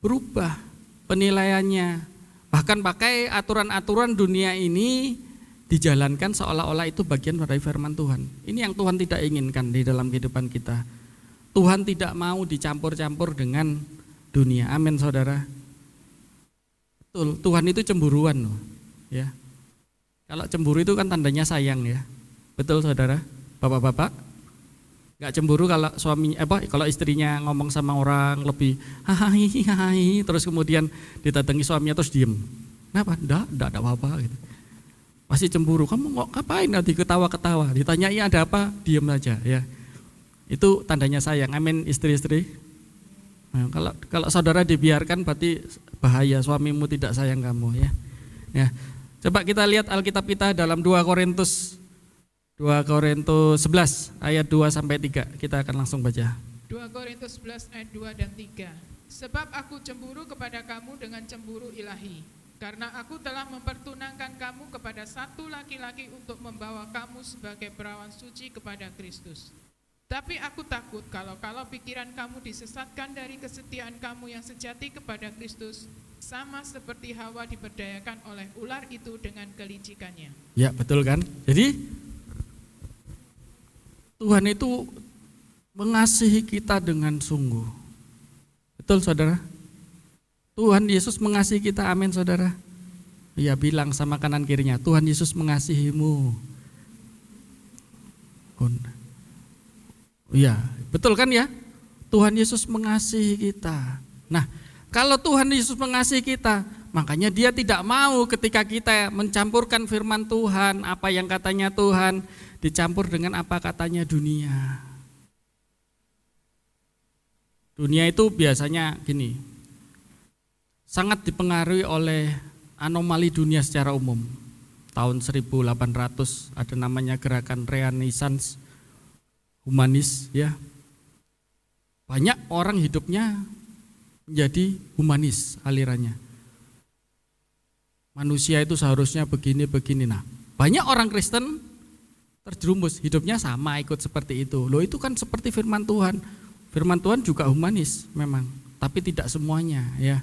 berubah penilaiannya. Bahkan pakai aturan-aturan dunia ini dijalankan seolah-olah itu bagian dari firman Tuhan. Ini yang Tuhan tidak inginkan di dalam kehidupan kita. Tuhan tidak mau dicampur-campur dengan dunia. Amin saudara. Betul, Tuhan itu cemburuan loh ya. Kalau cemburu itu kan tandanya sayang ya. Betul saudara, bapak-bapak? Gak cemburu kalau kalau istrinya ngomong sama orang lebih hai terus kemudian didatangi suaminya terus diem. Kenapa? Enggak ada apa-apa gitu. Pasti cemburu. Kamu kok ngapain nanti ketawa-ketawa? Ditanyai ada apa? Diem aja ya. Itu tandanya sayang. Amin istri-istri. Nah, kalau saudara dibiarkan berarti bahaya, suamimu tidak sayang kamu ya. Ya. Coba kita lihat Alkitab kita dalam 2 Korintus 11 ayat 2 sampai 3. Kita akan langsung baca. 2 Korintus 11 ayat 2 dan 3. Sebab aku cemburu kepada kamu dengan cemburu ilahi, karena aku telah mempertunangkan kamu kepada satu laki-laki untuk membawa kamu sebagai perawan suci kepada Kristus. Tapi aku takut kalau pikiran kamu disesatkan dari kesetiaan kamu yang sejati kepada Kristus, sama seperti Hawa diberdayakan oleh ular itu dengan kelicikannya. Ya betul kan. Jadi Tuhan itu mengasihi kita dengan sungguh Betul saudara? Tuhan Yesus mengasihi kita, amin saudara. Ya, bilang sama kanan kirinya, Tuhan Yesus mengasihimu. Iya, betul kan ya? Tuhan Yesus mengasihi kita. Nah, kalau Tuhan Yesus mengasihi kita, makanya Dia tidak mau ketika kita mencampurkan firman Tuhan, apa yang katanya Tuhan, dicampur dengan apa katanya dunia. Dunia itu biasanya gini, sangat dipengaruhi oleh anomali dunia secara umum. Tahun 1800 ada namanya gerakan Renaissance humanis ya. Banyak orang hidupnya menjadi humanis alirannya. Manusia itu seharusnya begini-begini. Nah, banyak orang Kristen terjerumus hidupnya sama ikut seperti itu. Loh, itu kan seperti firman Tuhan. Firman Tuhan juga humanis memang, tapi tidak semuanya ya.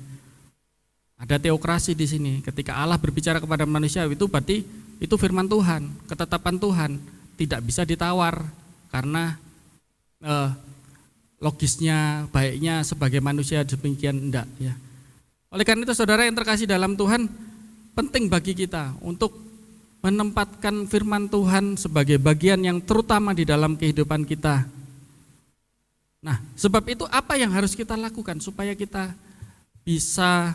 Ada teokrasi di sini. Ketika Allah berbicara kepada manusia itu berarti itu firman Tuhan, ketetapan Tuhan, tidak bisa ditawar karena logisnya, baiknya sebagai manusia demikian enggak ya. Oleh karena itu saudara yang terkasih dalam Tuhan, penting bagi kita untuk menempatkan firman Tuhan sebagai bagian yang terutama di dalam kehidupan kita. Nah, sebab itu apa yang harus kita lakukan supaya kita bisa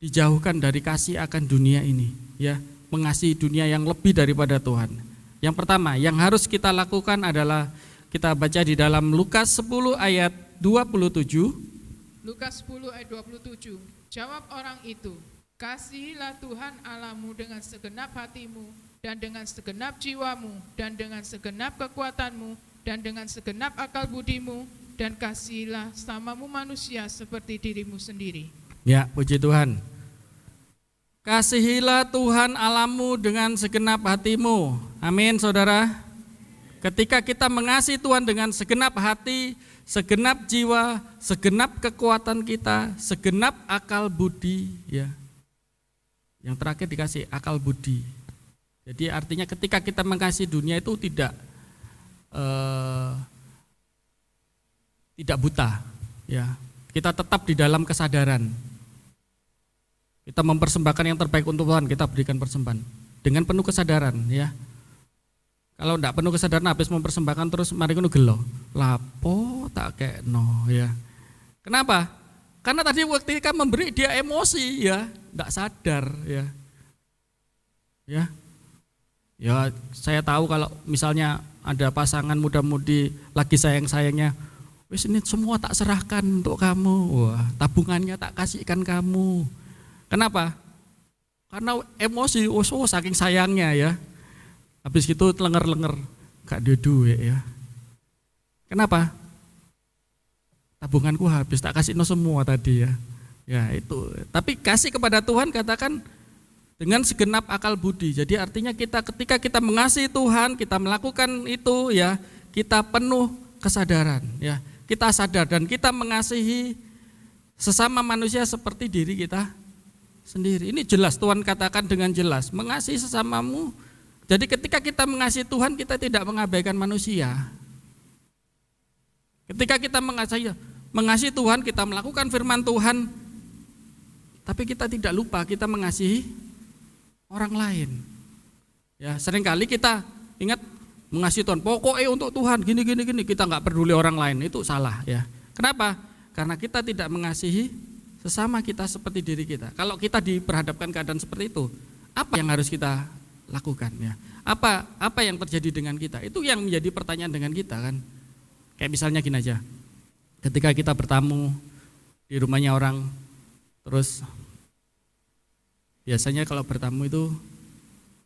dijauhkan dari kasih akan dunia ini ya, mengasihi dunia yang lebih daripada Tuhan. Yang pertama yang harus kita lakukan adalah kita baca di dalam Lukas 10 ayat 27. Lukas 10 ayat 27. Jawab orang itu, kasihilah Tuhan Allahmu dengan segenap hatimu dan dengan segenap jiwamu dan dengan segenap kekuatanmu dan dengan segenap akal budimu, dan kasihilah samamu manusia seperti dirimu sendiri. Ya, puji Tuhan. Kasihilah Tuhan Allahmu dengan segenap hatimu. Amin saudara. Ketika kita mengasihi Tuhan dengan segenap hati, segenap jiwa, segenap kekuatan kita, segenap akal budi ya. Yang terakhir dikasih akal budi. Jadi artinya ketika kita mengasihi dunia itu tidak buta ya. Kita tetap di dalam kesadaran. Kita mempersembahkan yang terbaik untuk Tuhan, kita berikan persembahan dengan penuh kesadaran ya. Kalau enggak penuh kesadaran habis mempersembahkan terus mari ngono gelo. Lapo tak kekno ya. Kenapa? Karena tadi waktu kita memberi dia emosi ya, enggak sadar ya. Ya. Ya, saya tahu kalau misalnya ada pasangan muda-mudi lagi sayang-sayangnya, wis ini semua tak serahkan untuk kamu. Wah, tabungannya tak kasihkan kamu. Kenapa? Karena emosi, saking sayangnya ya. Habis itu lenger-lenger, gak ada duit ya. Kenapa? Tabunganku habis, tak kasih semua tadi ya. Ya itu. Tapi kasih kepada Tuhan katakan dengan segenap akal budi. Jadi artinya ketika kita mengasihi Tuhan, kita melakukan itu ya, kita penuh kesadaran ya. Kita sadar dan kita mengasihi sesama manusia seperti diri kita sendiri. Ini jelas Tuhan katakan dengan jelas, mengasihi sesamamu. Jadi ketika kita mengasihi Tuhan, kita tidak mengabaikan manusia. Ketika kita mengasihi Tuhan, kita melakukan firman Tuhan, tapi kita tidak lupa kita mengasihi orang lain. Ya, seringkali kita ingat mengasihi Tuhan, pokoknya untuk Tuhan, gini, kita nggak peduli orang lain, itu salah ya. Kenapa? Karena kita tidak mengasihi sesama kita seperti diri kita. Kalau kita diperhadapkan keadaan seperti itu, apa yang harus kita lakukan ya? Apa yang terjadi dengan kita? Itu yang menjadi pertanyaan dengan kita kan. Kayak misalnya gini aja. Ketika kita bertamu di rumahnya orang, terus biasanya kalau bertamu itu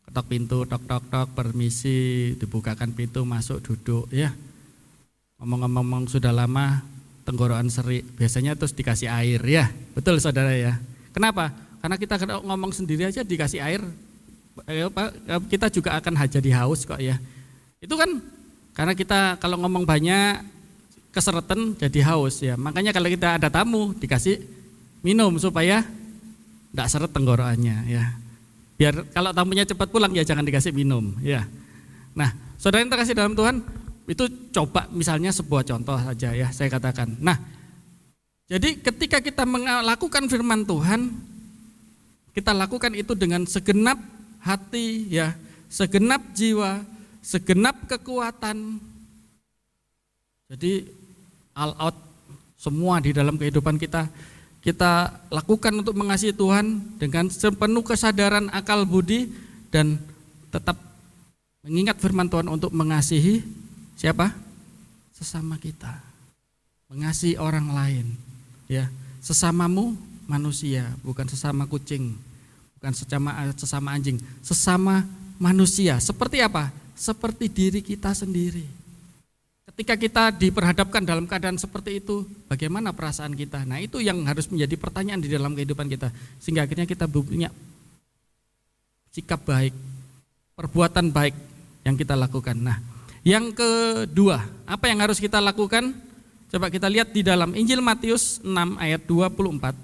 ketok pintu, tok, permisi, dibukakan pintu, masuk, duduk ya. Ngomong-ngomong sudah lama, tenggorokan seri, biasanya terus dikasih air ya. Betul saudara ya. Kenapa? Karena kita ngomong sendiri aja dikasih air, kita juga akan jadi haus kok ya. Itu kan karena kita kalau ngomong banyak keseretan jadi haus ya. Makanya kalau kita ada tamu dikasih minum supaya enggak seret tenggorokannya ya. Biar kalau tamunya cepat pulang ya jangan dikasih minum ya. Nah, saudara yang terkasih dalam Tuhan, itu coba misalnya sebuah contoh saja ya saya katakan. Nah, Jadi ketika kita melakukan firman Tuhan, kita lakukan itu dengan segenap hati ya, segenap jiwa, segenap kekuatan. Jadi all out semua di dalam kehidupan kita lakukan untuk mengasihi Tuhan dengan sepenuh kesadaran akal budi dan tetap mengingat firman Tuhan untuk mengasihi siapa? Sesama kita. Mengasihi orang lain. Ya, sesamamu manusia, bukan sesama kucing, bukan sesama anjing, sesama manusia. Seperti apa? Seperti diri kita sendiri. Ketika kita diperhadapkan dalam keadaan seperti itu, bagaimana perasaan kita? Nah, itu yang harus menjadi pertanyaan di dalam kehidupan kita, sehingga akhirnya kita punya sikap baik, perbuatan baik yang kita lakukan. Nah, yang kedua, apa yang harus kita lakukan? Coba kita lihat di dalam Injil Matius 6 ayat 24.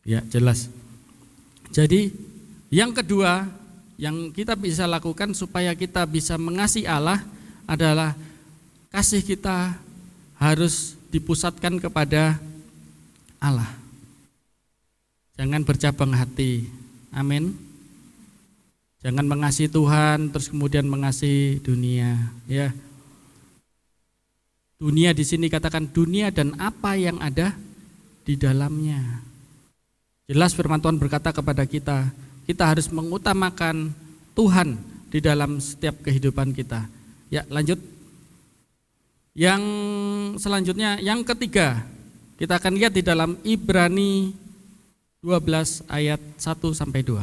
Ya, jelas. Jadi yang kedua yang kita bisa lakukan supaya kita bisa mengasihi Allah adalah kasih kita harus dipusatkan kepada Allah. Jangan bercabang hati. Amin. Jangan mengasihi Tuhan terus kemudian mengasihi dunia, ya. Dunia di sini katakan dunia dan apa yang ada di dalamnya. Jelas firman Tuhan berkata kepada kita harus mengutamakan Tuhan di dalam setiap kehidupan kita. Ya, lanjut. Yang selanjutnya, yang ketiga, kita akan lihat di dalam Ibrani 12 ayat 1 sampai 2.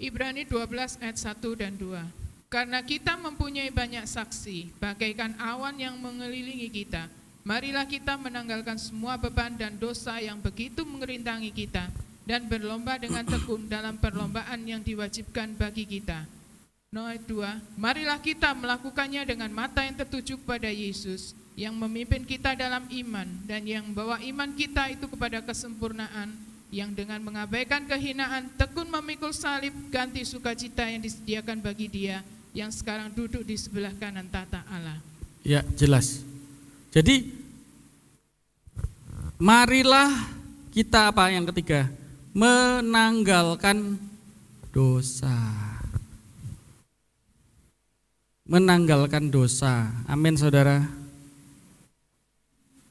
Ibrani 12 ayat 1 dan 2. Karena kita mempunyai banyak saksi, bagaikan awan yang mengelilingi kita, marilah kita menanggalkan semua beban dan dosa yang begitu mengerintangi kita, dan berlomba dengan tekun dalam perlombaan yang diwajibkan bagi kita. Ayat 2, marilah kita melakukannya dengan mata yang tertuju kepada Yesus, yang memimpin kita dalam iman, dan yang membawa iman kita itu kepada kesempurnaan, yang dengan mengabaikan kehinaan, tekun memikul salib, ganti sukacita yang disediakan bagi Dia, yang sekarang duduk di sebelah kanan tata Allah. Ya, jelas. Jadi, marilah kita apa yang ketiga? Menanggalkan dosa. Menanggalkan dosa. Amin, saudara.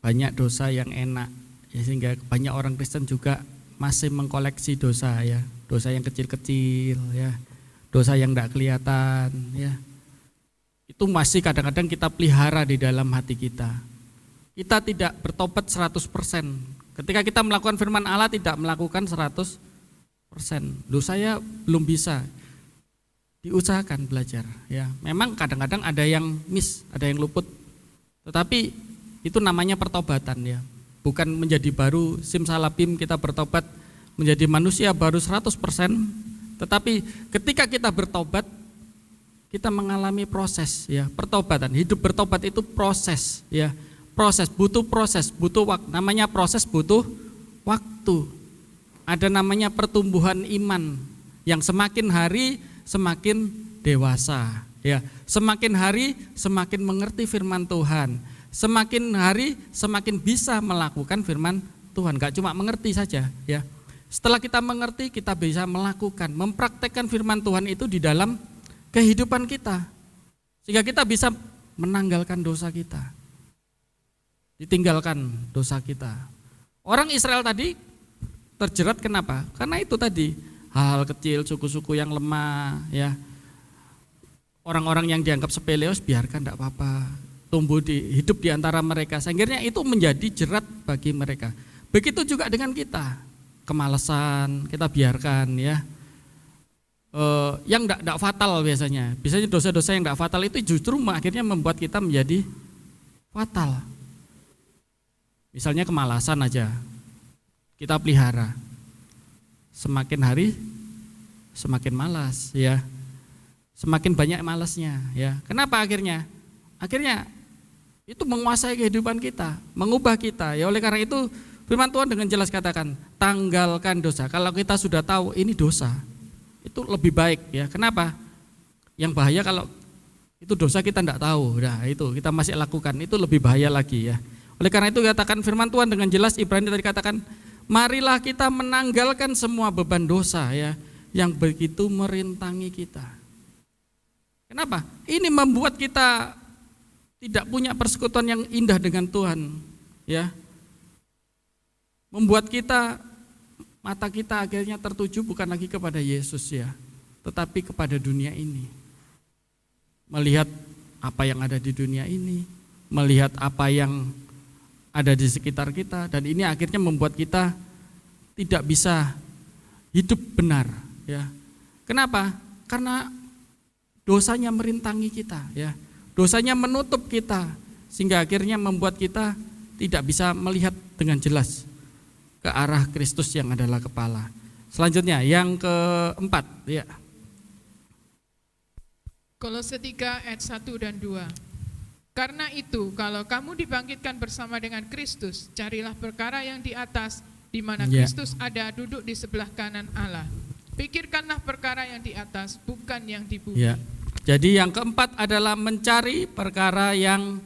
Banyak dosa yang enak, ya, sehingga banyak orang Kristen juga masih mengkoleksi dosa, ya. Dosa yang kecil-kecil, ya. Dosa yang tidak kelihatan, ya. Itu masih kadang-kadang kita pelihara di dalam hati kita. Kita tidak bertobat 100%. Ketika kita melakukan firman Allah tidak melakukan 100%. Loh, saya belum bisa. Diusahakan belajar, ya. Memang kadang-kadang ada yang miss, ada yang luput. Tetapi itu namanya pertobatan, ya. Bukan menjadi baru simsalabim kita bertobat menjadi manusia baru 100%. Tetapi ketika kita bertobat, kita mengalami proses, ya. Pertobatan, hidup bertobat itu proses, ya. Proses, butuh waktu. Namanya proses butuh waktu. Ada namanya pertumbuhan iman yang semakin hari semakin dewasa, ya. Semakin hari semakin mengerti firman Tuhan. Semakin hari semakin bisa melakukan firman Tuhan. Gak cuma mengerti saja, ya. Setelah kita mengerti, kita bisa melakukan, mempraktekkan firman Tuhan itu di dalam kehidupan kita. Sehingga kita bisa menanggalkan dosa kita. Ditinggalkan dosa kita. Orang Israel tadi terjerat kenapa? Karena itu tadi, hal-hal kecil, suku-suku yang lemah, ya. Orang-orang yang dianggap sepele, biarkan tidak apa-apa. Hidup di antara mereka. Akhirnya itu menjadi jerat bagi mereka. Begitu juga dengan kita. Kemalasan, kita biarkan, ya. Yang tidak fatal biasanya. Biasanya dosa-dosa yang tidak fatal itu justru akhirnya membuat kita menjadi fatal. Misalnya kemalasan aja, kita pelihara. Semakin hari semakin malas, ya. Semakin banyak malasnya, ya. Kenapa akhirnya? Akhirnya itu menguasai kehidupan kita, mengubah kita. Ya oleh karena itu firman Tuhan dengan jelas katakan, tanggalkan dosa. Kalau kita sudah tahu ini dosa, itu lebih baik ya. Kenapa? Yang bahaya kalau itu dosa kita tidak tahu. Nah, itu kita masih lakukan, itu lebih bahaya lagi ya. Oleh karena itu katakan firman Tuhan dengan jelas, Ibrani tadi katakan, marilah kita menanggalkan semua beban dosa ya yang begitu merintangi kita. Kenapa? Ini membuat kita tidak punya persekutuan yang indah dengan Tuhan, ya. Membuat kita, mata kita akhirnya tertuju bukan lagi kepada Yesus ya, tetapi kepada dunia ini. Melihat apa yang ada di dunia ini, melihat apa yang ada di sekitar kita, dan ini akhirnya membuat kita tidak bisa hidup benar, ya. Kenapa? Karena dosanya merintangi kita, ya. Dosanya menutup kita sehingga akhirnya membuat kita tidak bisa melihat dengan jelas ke arah Kristus yang adalah kepala. Selanjutnya yang keempat, ya. Kolose 3 ayat 1 dan 2. Karena itu kalau kamu dibangkitkan bersama dengan Kristus, carilah perkara yang di atas, di mana Kristus ada duduk di sebelah kanan Allah. Pikirkanlah perkara yang di atas, bukan yang di bumi. Ya. Jadi yang keempat adalah mencari perkara yang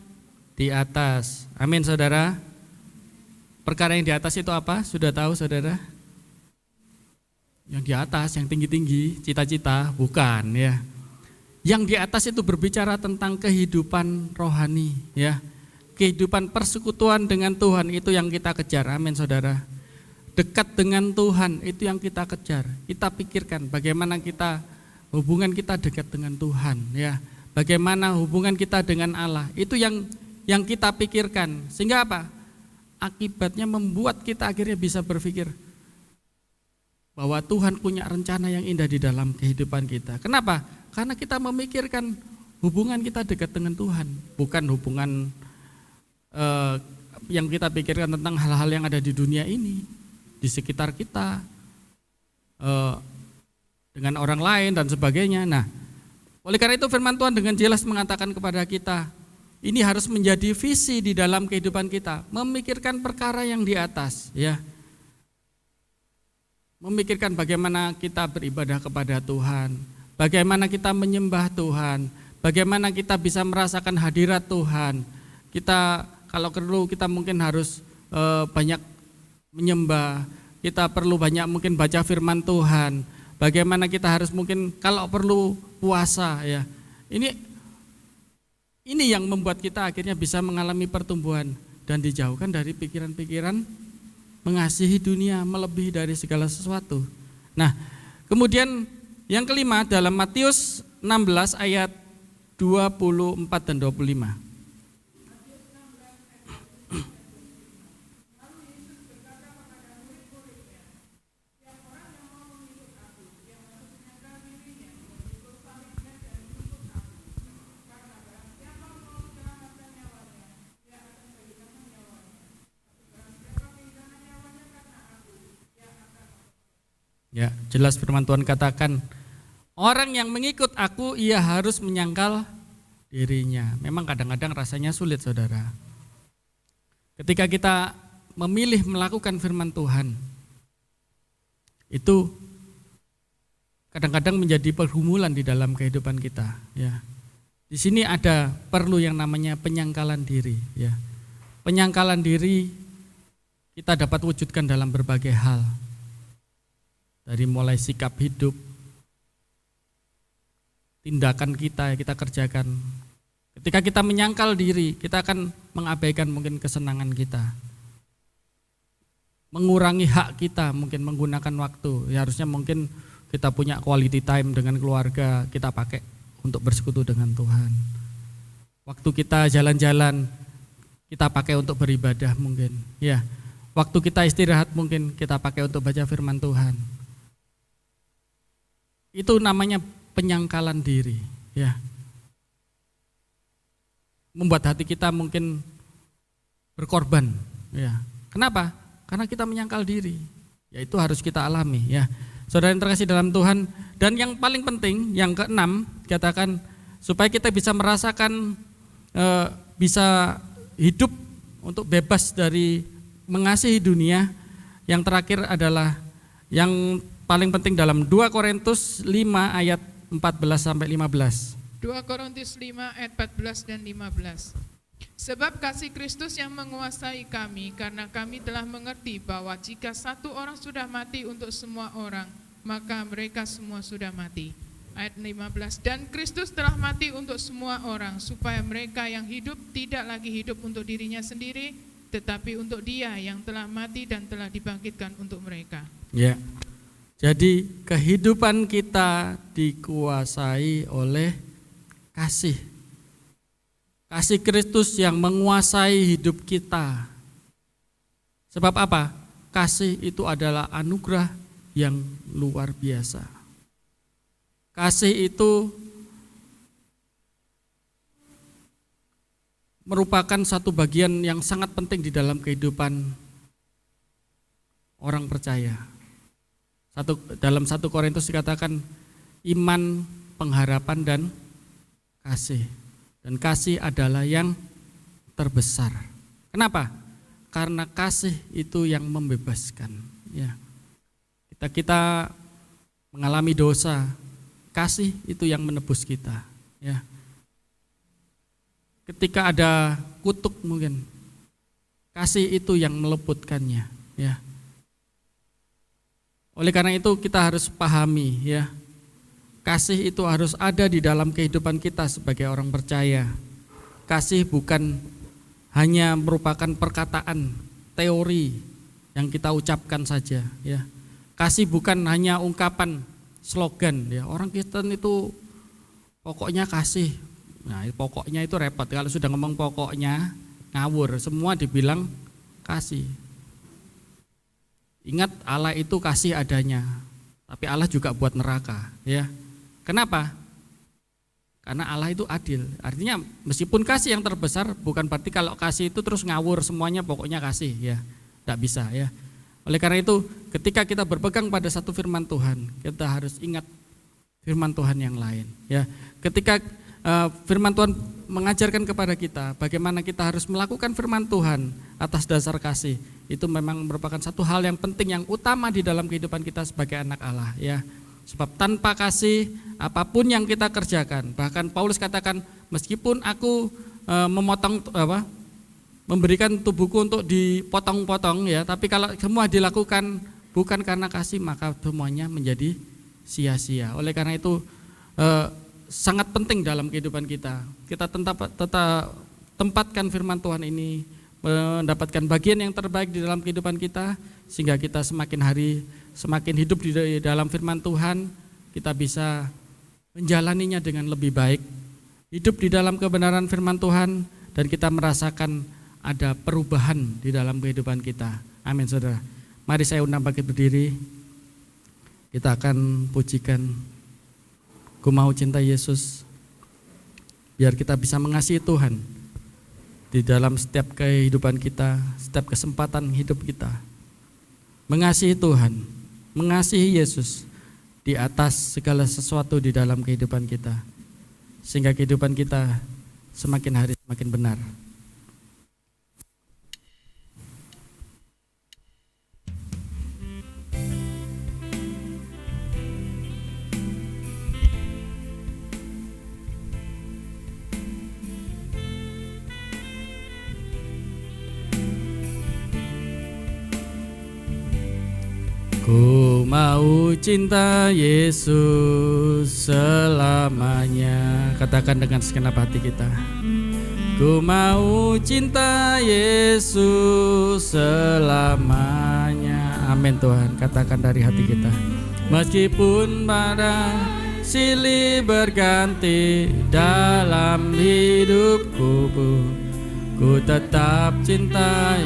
di atas. Amin saudara. Perkara yang di atas itu apa? Sudah tahu saudara? Yang di atas, yang tinggi-tinggi, cita-cita, bukan ya. Yang di atas itu berbicara tentang kehidupan rohani ya. Kehidupan persekutuan dengan Tuhan itu yang kita kejar. Amin saudara. Dekat dengan Tuhan itu yang kita kejar. Kita pikirkan bagaimana kita hubungan kita dekat dengan Tuhan ya. Bagaimana hubungan kita dengan Allah. Itu yang kita pikirkan. Sehingga apa? Akibatnya membuat kita akhirnya bisa berpikir bahwa Tuhan punya rencana yang indah di dalam kehidupan kita. Kenapa? Karena kita memikirkan hubungan kita dekat dengan Tuhan, bukan hubungan yang kita pikirkan tentang hal-hal yang ada di dunia ini, di sekitar kita, dengan orang lain dan sebagainya. Nah, oleh karena itu firman Tuhan dengan jelas mengatakan kepada kita, ini harus menjadi visi di dalam kehidupan kita, memikirkan perkara yang di atas, ya. Memikirkan bagaimana kita beribadah kepada Tuhan, bagaimana kita menyembah Tuhan, bagaimana kita bisa merasakan hadirat Tuhan. Kita kalau perlu kita mungkin harus banyak menyembah, kita perlu banyak mungkin baca firman Tuhan. Bagaimana kita harus mungkin kalau perlu puasa ya. Ini yang membuat kita akhirnya bisa mengalami pertumbuhan dan dijauhkan dari pikiran-pikiran mengasihi dunia melebihi dari segala sesuatu. Nah, kemudian yang kelima dalam Matius 16 ayat 24 dan 25. Ya, jelas firman Tuhan katakan, orang yang mengikut aku ia harus menyangkal dirinya. Memang kadang-kadang rasanya sulit saudara. Ketika kita memilih melakukan firman Tuhan, itu kadang-kadang menjadi pergumulan di dalam kehidupan kita. Ya, di sini ada perlu yang namanya penyangkalan diri. Ya, penyangkalan diri kita dapat wujudkan dalam berbagai hal. Dari mulai sikap hidup, tindakan kita yang kita kerjakan. Ketika kita menyangkal diri, kita akan mengabaikan mungkin kesenangan kita. Mengurangi hak kita mungkin menggunakan waktu. Ya harusnya mungkin kita punya quality time dengan keluarga, kita pakai untuk bersekutu dengan Tuhan. Waktu kita jalan-jalan, kita pakai untuk beribadah mungkin. Ya, waktu kita istirahat mungkin kita pakai untuk baca firman Tuhan. Itu namanya penyangkalan diri, ya. Membuat hati kita mungkin berkorban, ya. Kenapa? Karena kita menyangkal diri. Ya itu harus kita alami, ya. Saudara yang terkasih dalam Tuhan, dan yang paling penting, yang keenam, katakan supaya kita bisa merasakan bisa hidup untuk bebas dari mengasihi dunia, yang terakhir adalah yang paling penting dalam 2 Korintus 5 ayat 14 sampai 15. 2 Korintus 5 ayat 14 dan 15. Sebab kasih Kristus yang menguasai kami, karena kami telah mengerti bahwa jika satu orang sudah mati untuk semua orang, maka mereka semua sudah mati. Ayat 15, dan Kristus telah mati untuk semua orang, supaya mereka yang hidup tidak lagi hidup untuk dirinya sendiri, tetapi untuk Dia yang telah mati dan telah dibangkitkan untuk mereka. Ya. Jadi kehidupan kita dikuasai oleh kasih. Kasih Kristus yang menguasai hidup kita. Sebab apa? Kasih itu adalah anugerah yang luar biasa. Kasih itu merupakan satu bagian yang sangat penting di dalam kehidupan orang percaya. Dalam 1 Korintus dikatakan iman, pengharapan, dan kasih. Dan kasih adalah yang terbesar. Kenapa? Karena kasih itu yang membebaskan. Ya. Kita mengalami dosa, kasih itu yang menebus kita. Ya. Ketika ada kutuk mungkin, kasih itu yang meleputkannya. Ya. Oleh karena itu kita harus pahami, ya, kasih itu harus ada di dalam kehidupan kita sebagai orang percaya. Kasih bukan hanya merupakan perkataan, teori yang kita ucapkan saja. Ya. Kasih bukan hanya ungkapan, slogan. Ya. Orang Kristen itu pokoknya kasih. Nah, pokoknya itu repot. Kalau sudah ngomong pokoknya, ngawur. Semua dibilang kasih. Ingat, Allah itu kasih adanya. Tapi Allah juga buat neraka. Ya. Kenapa? Karena Allah itu adil. Artinya meskipun kasih yang terbesar, bukan berarti kalau kasih itu terus ngawur semuanya pokoknya kasih. Ya, tidak bisa. Ya. Oleh karena itu, ketika kita berpegang pada satu firman Tuhan, kita harus ingat firman Tuhan yang lain. Ya. Ketika firman Tuhan mengajarkan kepada kita bagaimana kita harus melakukan firman Tuhan atas dasar kasih, itu memang merupakan satu hal yang penting, yang utama di dalam kehidupan kita sebagai anak Allah. Ya. Sebab tanpa kasih apapun yang kita kerjakan, bahkan Paulus katakan meskipun aku memberikan tubuhku untuk dipotong-potong, ya, tapi kalau semua dilakukan bukan karena kasih, maka semuanya menjadi sia-sia. Oleh karena itu sangat penting dalam kehidupan kita. Kita tetap tempatkan firman Tuhan ini, mendapatkan bagian yang terbaik di dalam kehidupan kita, sehingga kita semakin hari semakin hidup di dalam firman Tuhan, kita bisa menjalaninya dengan lebih baik, hidup di dalam kebenaran firman Tuhan, dan kita merasakan ada perubahan di dalam kehidupan kita. Amin, saudara. Mari saya undang bangkit berdiri. Kita akan pujikan Ku Mau Cinta Yesus, biar kita bisa mengasihi Tuhan di dalam setiap kehidupan kita, setiap kesempatan hidup kita. Mengasihi Tuhan, mengasihi Yesus di atas segala sesuatu di dalam kehidupan kita, sehingga kehidupan kita semakin hari semakin benar. Ku mau cinta Yesus selamanya. Katakan dengan segenap hati kita. Ku mau cinta Yesus selamanya. Amin Tuhan, katakan dari hati kita. Meskipun pada silih berganti dalam hidupku, ku tetap cinta.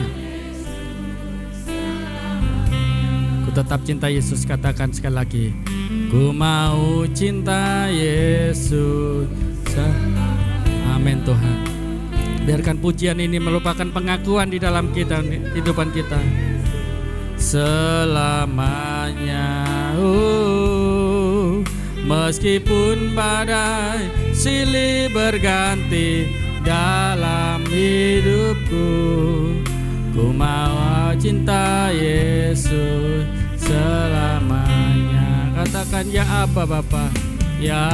Ku tetap cinta Yesus, katakan sekali lagi. Ku mau cinta Yesus. Amin Tuhan. Biarkan pujian ini merupakan pengakuan di dalam kehidupan kita selamanya. Meskipun badai silih berganti dalam hidupku. Ku mau cinta Yesus selamanya. Katakan ya Aba Bapa, ya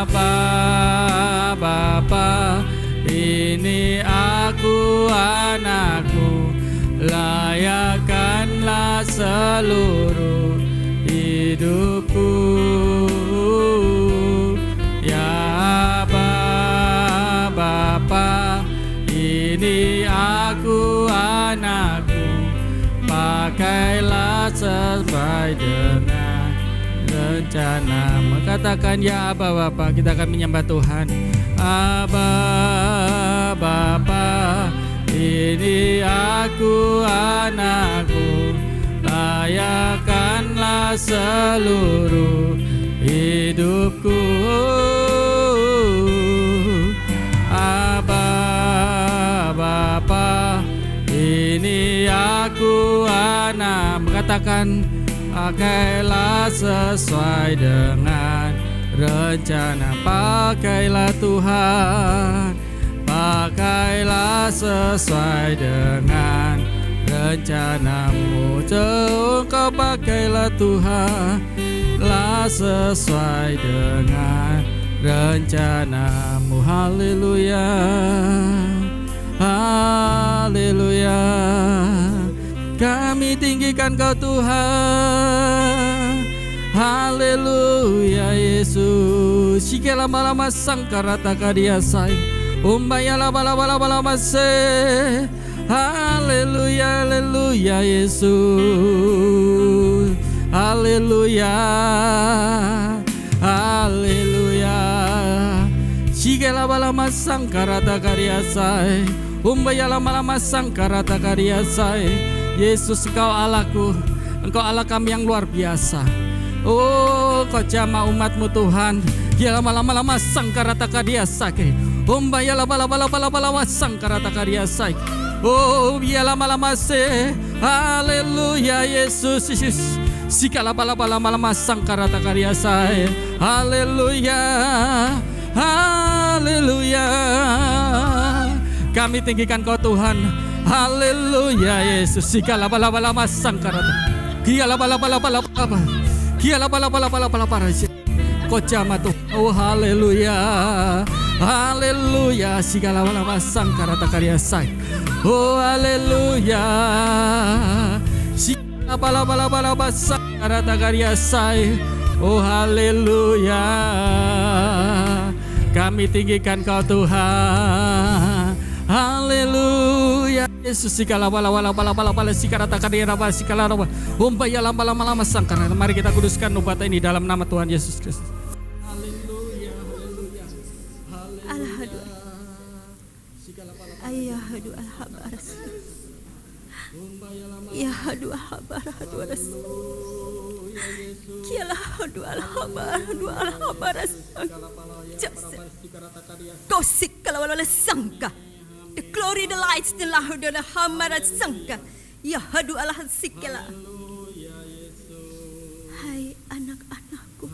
Aba Bapa, ini aku anakmu, layakkanlah seluruh hidupku. Ya Aba Bapa, ini aku anakmu, pakailah sesuai dengan rencana-Mu. Katakan ya Aba Bapa, kita akan menyembah Tuhan. Aba Bapa, ini aku anakmu, layakkanlah seluruh hidupku. Aba Bapa, ini aku anak. Katakan, pakailah sesuai dengan rencana. Pakailah Tuhan, pakailah sesuai dengan rencana-Mu. Engkau pakailah Tuhan, lah sesuai dengan rencana-Mu. Haleluya, haleluya. Kami tinggikan Kau Tuhan. Haleluya Yesus. Shikela malama sangkarata kadiasai. Umbaya laba laba laba laba se. Haleluya, haleluya Yesus. Haleluya, haleluya. Shikela malama sangkarata kadiasai. Umbaya lama lama sangkarata kadiasai. Yesus, Engkau Allahku, Engkau Allah kami yang luar biasa. Oh, Kau jamah umat-Mu Tuhan. Ya lama-lama sangkarata kadiasai. Umbaya lama-lama sangkarata kadiasai. Oh, ya lama-lama se. Haleluya Yesus, Yesus. Sikala lama-lama sangkarata kadiasai. Haleluya, haleluya. Kami tinggikan Kau Tuhan. Haleluya Yesus. Sikala lama-lama sangkarata. Kia lama-lama. Kia lama-lama. Kau jamah Tuhan. Oh haleluya, haleluya. Sikala lama sangkarata kadiasai. Oh haleluya. Sikala lama sangkarata kadiasai. Oh haleluya. Kami tinggikan Kau Tuhan. Haleluya Yesus. Sikala bala sikarata kadira sikala roba. Umbaya lama sangkarata. Mari kita kuduskan nubuatan ini dalam nama Tuhan Yesus Kristus. Haleluya, haleluya. Haleluya. Ayahadu alhabaras. Yahadu alhabaras. Kialahadu alhabaras. Kosik kalawala sangka. The glory, the lights, the lahudu, the hamarat sangka. Yahadu alhasikala. Hai anak-anakku,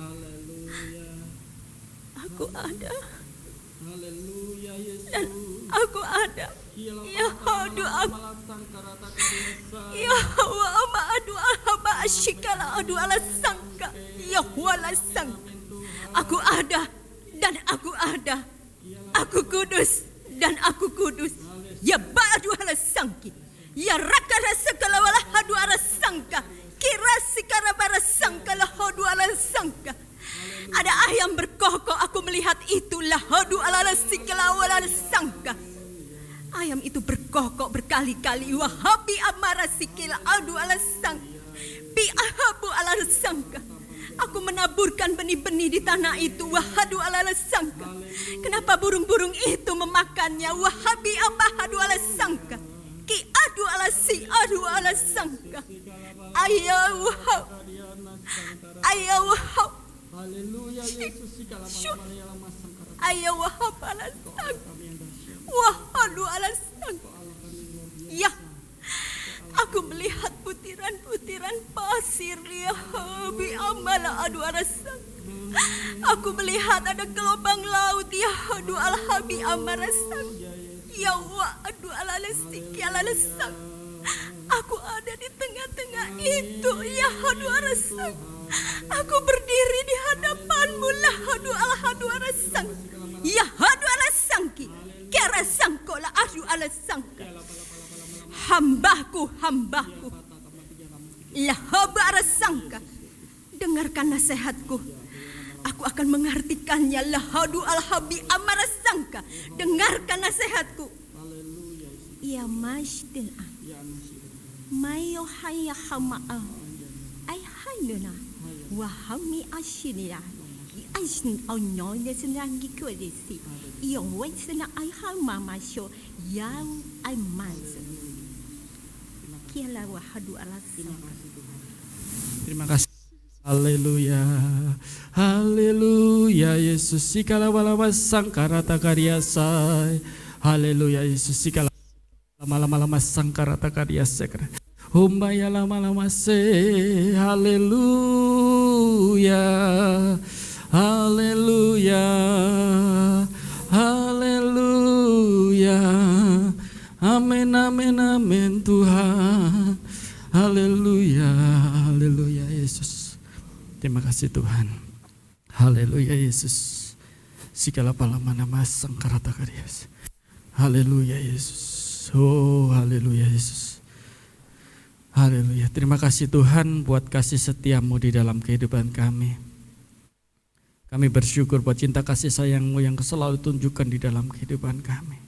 aku ada. Dan aku ada. Yahadu aku. Yahwa ama adu alhaba ashikala adu ala sangka. Yahwala sangka. Aku ada dan aku ada. Aku kudus dan aku kudus. Ya ba'du ala sangki. Ya rakara sekala wala hadu ala sangka. Kira sikara bara sangka la hadu ala sangka. Ada ayam berkokok, aku melihat itu la hadu ala sikala wala sangka. Ayam itu berkokok berkali-kali. Wahabi amara sikila adu ala sangka. Bi ahabu ala sangka. Aku menaburkan benih-benih di tanah itu. Wahadu ala sangka. Kenapa burung-burung itu memakannya? Wahabi ambahadu ala sangka. Ki adu ala si adu ala sangka. Ayah wahab. Ayah wahab. Haleluya Yesus. Ayah wahab ala sangka. Wahadu ala sangka. Ya, aku melihat butiran-butiran pasir. Ya, bi amala adu ala sangka. Aku melihat ada gelombang laut. Ya hadu alhabi amarasak. Ya wa adu alalasik ya lalasak. Aku ada di tengah-tengah itu. Ya hadu arasak. Aku berdiri di hadapanmu. La hadu alhadu arasak. Ya hadu alasangki. Kera sangkola adu alasangka. Hambaku. La haba arasangka. Dengarkan nasihatku. Aku akan mengartikannya. Lahadu alhabi amarasangka. Dengarkan nasihatku. Ya mashdin mayo haya hama'a ay hanuna wahami ashinia asin onyonya senangi kodesi yung wesena ay hamamasyo yang ay manso kiala wahadu alasangka. Terima kasih. Haleluya, haleluya Yesus sikala walawas sangkarata karyasai. Haleluya Yesus sikala lama-lama sangkarata karyasai. Humbaya lama-lama se. Haleluya, haleluya, haleluya. Amin, amin, amin Tuhan. Haleluya, haleluya Yesus. Terima kasih Tuhan. Haleluya Yesus. Sikala palamana mas sangkarata karyas. Haleluya Yesus. Oh haleluya Yesus. Haleluya. Terima kasih Tuhan buat kasih setiamu di dalam kehidupan kami. Kami bersyukur buat cinta kasih sayangmu yang selalu tunjukkan di dalam kehidupan kami.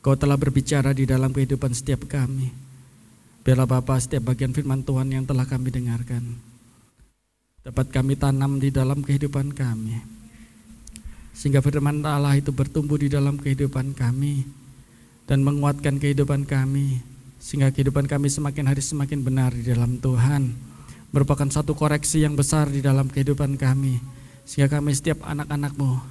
Kau telah berbicara di dalam kehidupan setiap kami. Biarlah Bapa setiap bagian firman Tuhan yang telah kami dengarkan dapat kami tanam di dalam kehidupan kami. Sehingga firman Allah itu bertumbuh di dalam kehidupan kami dan menguatkan kehidupan kami. Sehingga kehidupan kami semakin hari semakin benar di dalam Tuhan. Merupakan satu koreksi yang besar di dalam kehidupan kami. Sehingga kami setiap anak-anak-Mu,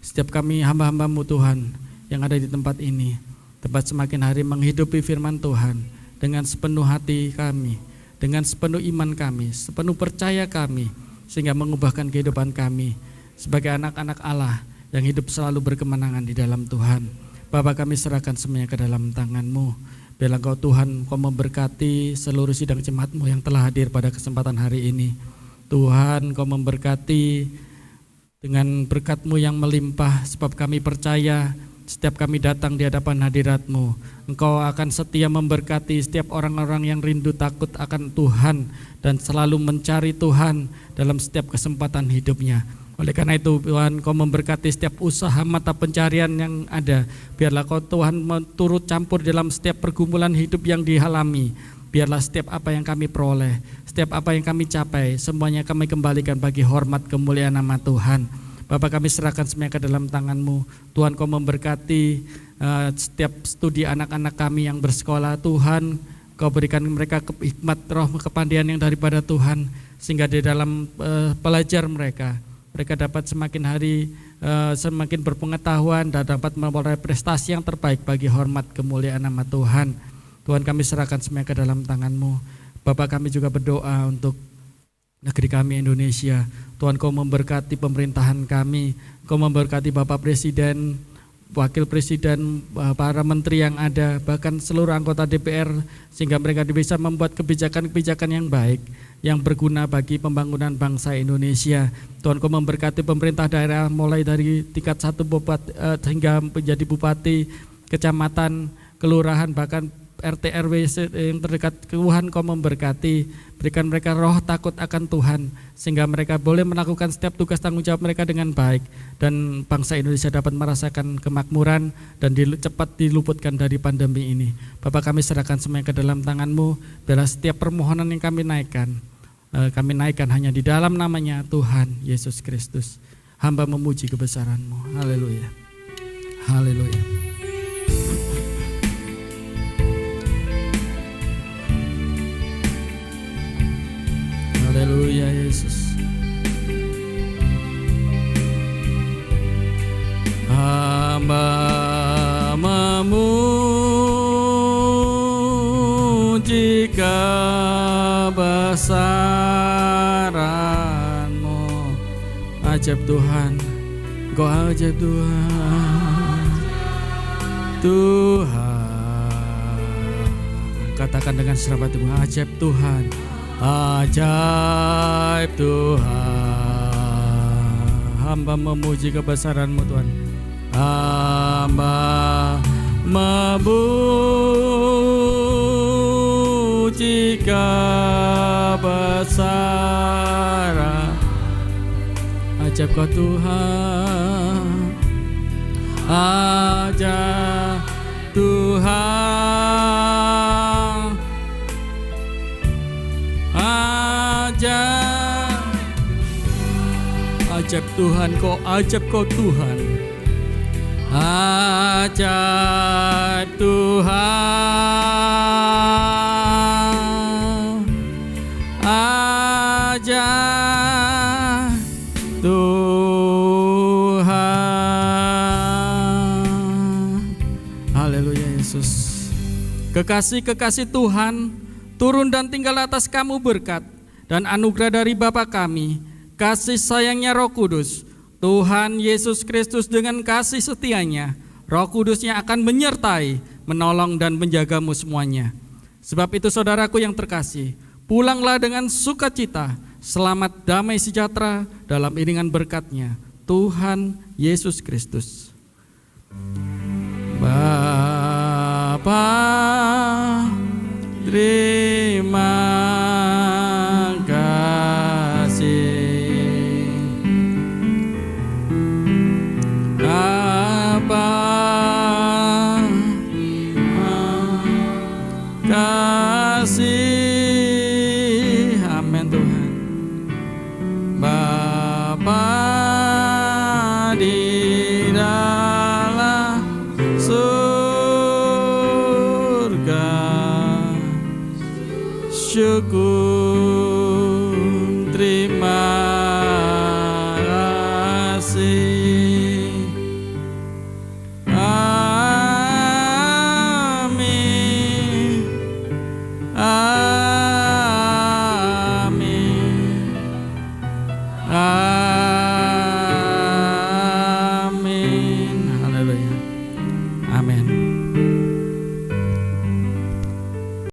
setiap kami hamba-hamba-Mu Tuhan yang ada di tempat ini dapat semakin hari menghidupi firman Tuhan dengan sepenuh hati kami, dengan sepenuh iman kami, sepenuh percaya kami, sehingga mengubahkan kehidupan kami sebagai anak-anak Allah yang hidup selalu berkemenangan di dalam Tuhan. Bapa, kami serahkan semuanya ke dalam tangan-Mu. Biarlah Kau Tuhan, Kau memberkati seluruh sidang jemaat-Mu yang telah hadir pada kesempatan hari ini. Tuhan, Kau memberkati dengan berkat-Mu yang melimpah, sebab kami percaya setiap kami datang di hadapan hadirat-Mu, Engkau akan setia memberkati setiap orang-orang yang rindu takut akan Tuhan dan selalu mencari Tuhan dalam setiap kesempatan hidupnya. Oleh karena itu Tuhan, Kau memberkati setiap usaha mata pencarian yang ada. Biarlah Kau Tuhan turut campur dalam setiap pergumulan hidup yang dialami. Biarlah setiap apa yang kami peroleh, setiap apa yang kami capai, semuanya kami kembalikan bagi hormat kemuliaan nama Tuhan. Bapak, kami serahkan semuanya ke dalam tangan-Mu. Tuhan, Kau memberkati setiap studi anak-anak kami yang bersekolah. Tuhan, Kau berikan mereka hikmat roh kepandaian yang daripada Tuhan, sehingga di dalam pelajar mereka dapat semakin hari semakin berpengetahuan dan dapat memperoleh prestasi yang terbaik bagi hormat kemuliaan nama Tuhan. Tuhan, kami serahkan semuanya ke dalam tangan-Mu. Bapak, kami juga berdoa untuk negeri kami Indonesia. Tuhan, Kau memberkati pemerintahan kami, Kau memberkati Bapak Presiden, Wakil Presiden, para menteri yang ada, bahkan seluruh anggota DPR, sehingga mereka bisa membuat kebijakan-kebijakan yang baik, yang berguna bagi pembangunan bangsa Indonesia. Tuhan, Kau memberkati pemerintah daerah mulai dari tingkat 1 bupati hingga menjadi bupati, kecamatan, kelurahan, bahkan RT RW yang terdekat. Tuhan, Kau memberkati, berikan mereka roh takut akan Tuhan, sehingga mereka boleh melakukan setiap tugas tanggung jawab mereka dengan baik, dan bangsa Indonesia dapat merasakan kemakmuran dan cepat diluputkan dari pandemi ini. Bapak, kami serahkan semuanya ke dalam tangan-Mu. Biarlah setiap permohonan yang kami naikkan hanya di dalam namanya Tuhan Yesus Kristus. Hamba memuji kebesaran-Mu. Haleluya, haleluya. Haleluya Yesus. Hamba memuji kebesaran-Mu. ajaib Tuhan, Engkau ajaib Tuhan. Tuhan, katakan dengan serabut hatimu, ajaib Tuhan, ajaib Tuhan. Hamba memuji kebesaran-Mu Tuhan, hamba memuji kebesaran. Ajaib Kau Tuhan, ajaib Tuhan, ajaib Tuhan, Kau ajaib Kau Tuhan, ajaib Tuhan, ajaib Tuhan. Haleluya Yesus. Kekasih-kekasih Tuhan, turun dan tinggal atas kamu berkat dan anugerah dari Bapa kami, kasih sayangnya Roh Kudus, Tuhan Yesus Kristus dengan kasih setianya, Roh Kudusnya akan menyertai, menolong dan menjagamu semuanya. Sebab itu saudaraku yang terkasih, pulanglah dengan sukacita, selamat damai sejahtera dalam iringan berkat-Nya, Tuhan Yesus Kristus. Bapa, terima kasih. Kasih, amin Tuhan. Bapa di dalam surga, syukur terima kasih.